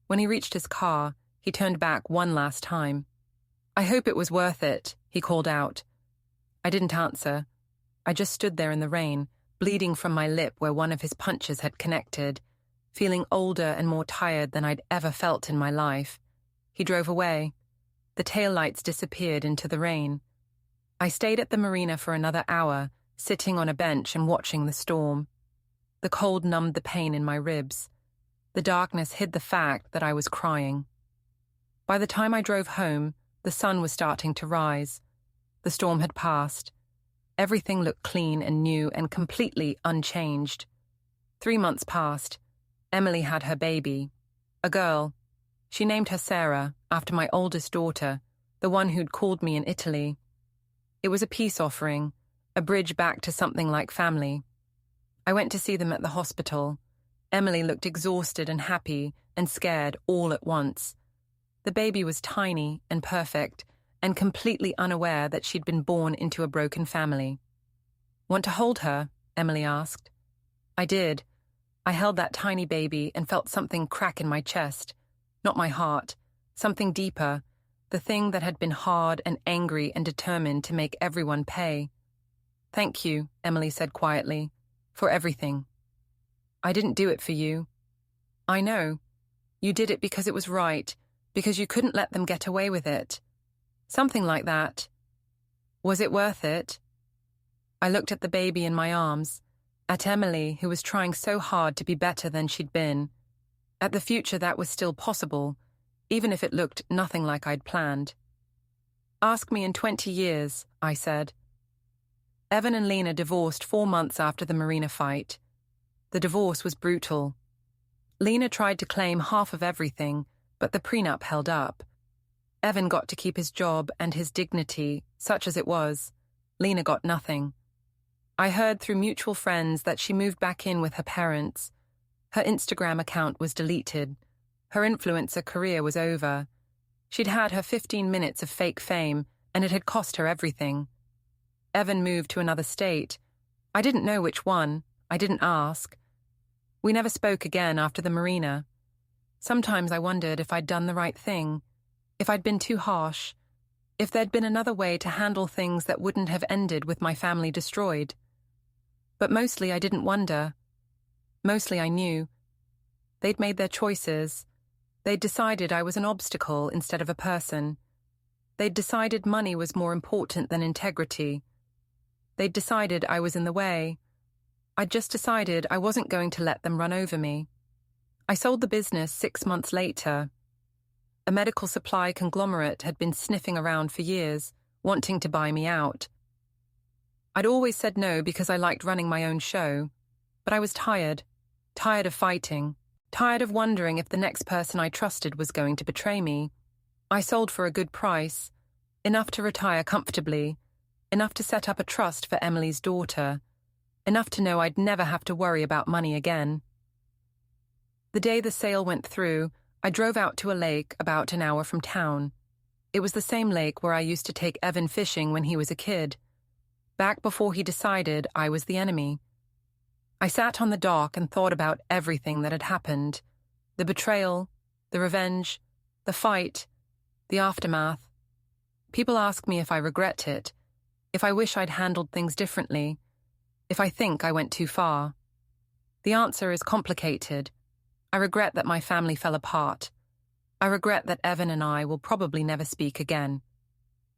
When he reached his car, he turned back one last time. I hope it was worth it, he called out. I didn't answer. I just stood there in the rain, bleeding from my lip where one of his punches had connected, feeling older and more tired than I'd ever felt in my life. He drove away. The taillights disappeared into the rain. I stayed at the marina for another hour, sitting on a bench and watching the storm. The cold numbed the pain in my ribs. The darkness hid the fact that I was crying. By the time I drove home, the sun was starting to rise. The storm had passed. Everything looked clean and new and completely unchanged. 3 months passed. Emily had her baby. A girl. She named her Sarah, after my oldest daughter, the one who'd called me in Italy. It was a peace offering, a bridge back to something like family. I went to see them at the hospital. Emily looked exhausted and happy and scared all at once. The baby was tiny and perfect and completely unaware that she'd been born into a broken family. "Want to hold her?" Emily asked. I did. I held that tiny baby and felt something crack in my chest. Not my heart, something deeper, the thing that had been hard and angry and determined to make everyone pay. "Thank you," Emily said quietly, "for everything. I didn't do it for you. I know. You did it because it was right, because you couldn't let them get away with it. Something like that. Was it worth it?" I looked at the baby in my arms, at Emily, who was trying so hard to be better than she'd been, at the future that was still possible, even if it looked nothing like I'd planned. "Ask me in 20 years, I said. Evan and Lena divorced 4 months after the Marina fight. The divorce was brutal. Lena tried to claim half of everything, but the prenup held up. Evan got to keep his job and his dignity, such as it was. Lena got nothing. I heard through mutual friends that she moved back in with her parents. Her Instagram account was deleted. Her influencer career was over. She'd had her 15 minutes of fake fame, and it had cost her everything. Evan moved to another state. I didn't know which one. I didn't ask. We never spoke again after the Marina. Sometimes I wondered if I'd done the right thing, if I'd been too harsh, if there'd been another way to handle things that wouldn't have ended with my family destroyed. But mostly I didn't wonder. Mostly I knew. They'd made their choices. They'd decided I was an obstacle instead of a person. They'd decided money was more important than integrity. They'd decided I was in the way. I'd just decided I wasn't going to let them run over me. I sold the business 6 months later. A medical supply conglomerate had been sniffing around for years, wanting to buy me out. I'd always said no because I liked running my own show, but I was tired of fighting, tired of wondering if the next person I trusted was going to betray me. I sold for a good price, enough to retire comfortably, enough to set up a trust for Emily's daughter, enough to know I'd never have to worry about money again. The day the sale went through, I drove out to a lake about an hour from town. It was the same lake where I used to take Evan fishing when he was a kid, back before he decided I was the enemy. I sat on the dock and thought about everything that had happened, the betrayal, the revenge, the fight, the aftermath. People ask me if I regret it, if I wish I'd handled things differently, if I think I went too far. The answer is complicated. I regret that my family fell apart. I regret that Evan and I will probably never speak again.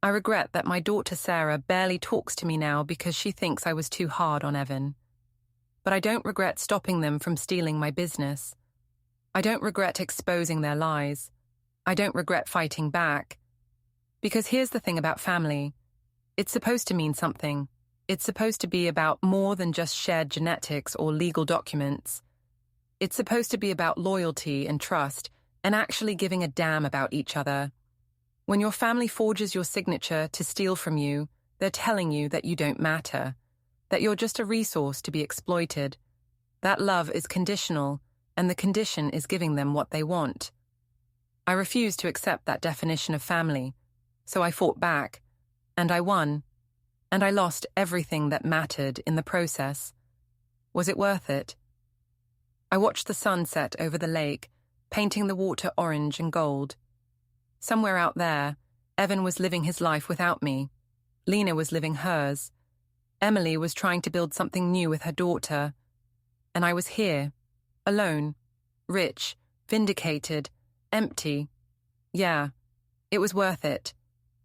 I regret that my daughter Sarah barely talks to me now because she thinks I was too hard on Evan. But I don't regret stopping them from stealing my business. I don't regret exposing their lies. I don't regret fighting back. Because here's the thing about family. It's supposed to mean something. It's supposed to be about more than just shared genetics or legal documents. It's supposed to be about loyalty and trust and actually giving a damn about each other. When your family forges your signature to steal from you, they're telling you that you don't matter, that you're just a resource to be exploited. That love is conditional, and the condition is giving them what they want. I refused to accept that definition of family, so I fought back, and I won, and I lost everything that mattered in the process. Was it worth it? I watched the sun set over the lake, painting the water orange and gold. Somewhere out there, Evan was living his life without me. Lena was living hers. Emily was trying to build something new with her daughter. And I was here, alone, rich, vindicated, empty. Yeah, it was worth it.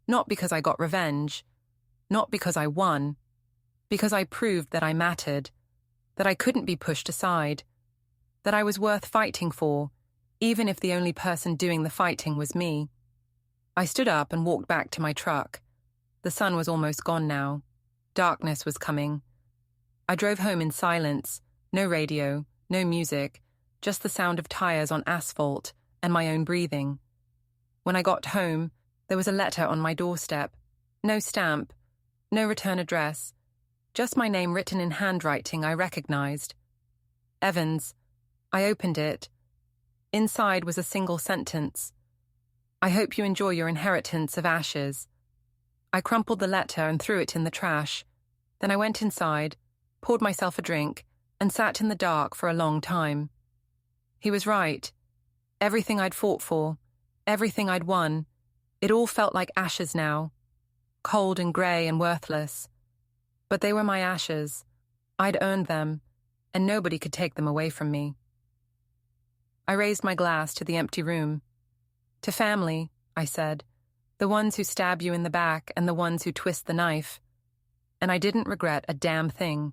Not because I got revenge. Not because I won. Because I proved that I mattered. That I couldn't be pushed aside. That I was worth fighting for, even if the only person doing the fighting was me. I stood up and walked back to my truck. The sun was almost gone now. Darkness was coming. I drove home in silence, no radio, no music, just the sound of tires on asphalt and my own breathing. When I got home, there was a letter on my doorstep. No stamp, no return address, just my name written in handwriting I recognized. Evans. I opened it. Inside was a single sentence. I hope you enjoy your inheritance of ashes. I crumpled the letter and threw it in the trash. Then I went inside, poured myself a drink, and sat in the dark for a long time. He was right. Everything I'd fought for, everything I'd won, it all felt like ashes now. Cold and grey and worthless. But they were my ashes. I'd earned them, and nobody could take them away from me. I raised my glass to the empty room. To family, I said, the ones who stab you in the back and the ones who twist the knife. And I didn't regret a damn thing.